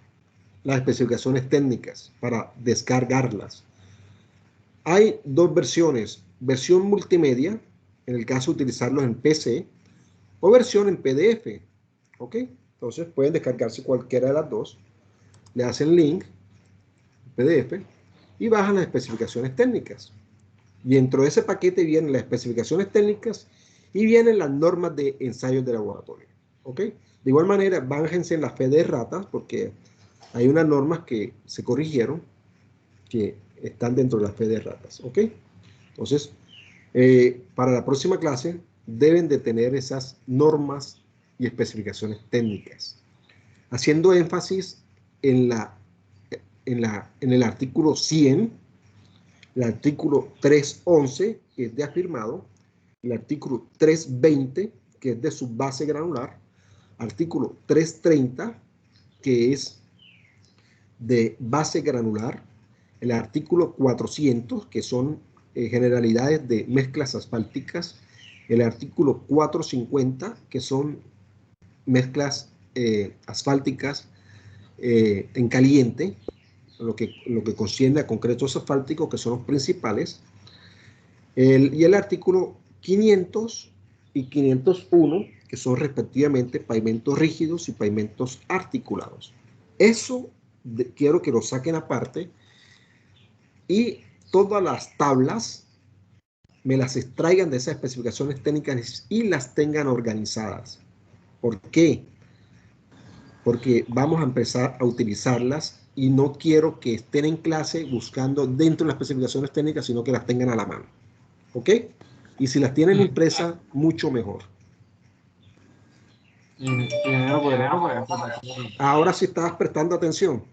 las especificaciones técnicas para descargarlas. Hay dos versiones, versión multimedia, en el caso de utilizarlos en PC, o versión en PDF. ¿Ok? Entonces pueden descargarse cualquiera de las dos. Le hacen link, PDF, y bajan las especificaciones técnicas. Y dentro de ese paquete vienen las especificaciones técnicas y vienen las normas de ensayos de laboratorio. ¿Ok? De igual manera, bájense en la fe de ratas, porque hay unas normas que se corrigieron, que están dentro de la fe de ratas. ¿Ok? Entonces, para la próxima clase, deben de tener esas normas y especificaciones técnicas. Haciendo énfasis en el artículo 100, el artículo 311, que es de afirmado, el artículo 320, que es de subbase granular, artículo 330, que es de base granular, el artículo 400, que son generalidades de mezclas asfálticas, el artículo 450, que son mezclas asfálticas en caliente, lo que concierne a concretos asfálticos, que son los principales, y el artículo 500 y 501, que son respectivamente pavimentos rígidos y pavimentos articulados. Eso quiero que lo saquen aparte, y todas las tablas me las extraigan de esas especificaciones técnicas y las tengan organizadas. ¿Por qué? Porque vamos a empezar a utilizarlas y no quiero que estén en clase buscando dentro de las especificaciones técnicas, sino que las tengan a la mano. ¿Ok? Y si las tienen impresas, mucho mejor. Ahora sí estabas prestando atención.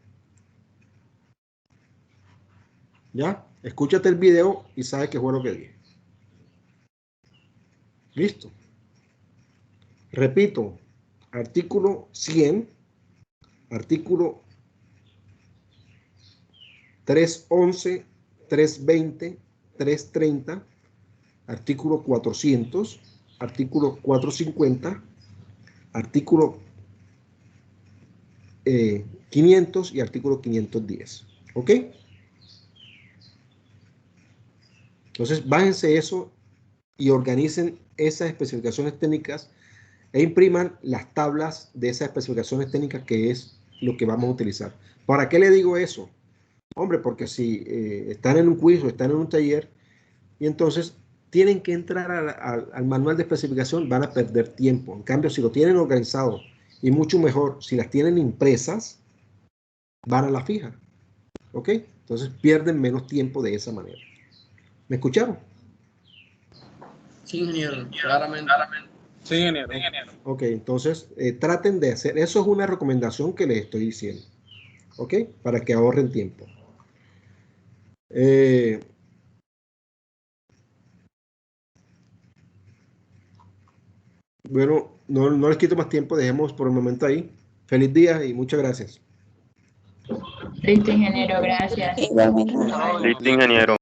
¿Ya? Escúchate el video y sabes qué fue lo que dije. Listo. Repito, artículo 100, artículo 311, 320, 330, artículo 400, artículo 450, artículo 500 y artículo 510. ¿Ok? Entonces, bájense eso y organicen esas especificaciones técnicas e impriman las tablas de esas especificaciones técnicas, que es lo que vamos a utilizar. ¿Para qué le digo eso? Hombre, porque si están en un quiz o están en un taller y entonces tienen que entrar al manual de especificación, van a perder tiempo. En cambio, si lo tienen organizado y mucho mejor, si las tienen impresas, van a la fija. ¿Ok? Entonces pierden menos tiempo de esa manera. ¿Me escucharon? Sí, ingeniero, claramente. Sí, ingeniero. Ok, entonces traten de hacer, eso es una recomendación que les estoy diciendo. ¿Ok? Para que ahorren tiempo. Bueno, no les quito más tiempo, dejemos por el momento ahí. Feliz día y muchas gracias. Listo, ingeniero, gracias. Listo, ingeniero.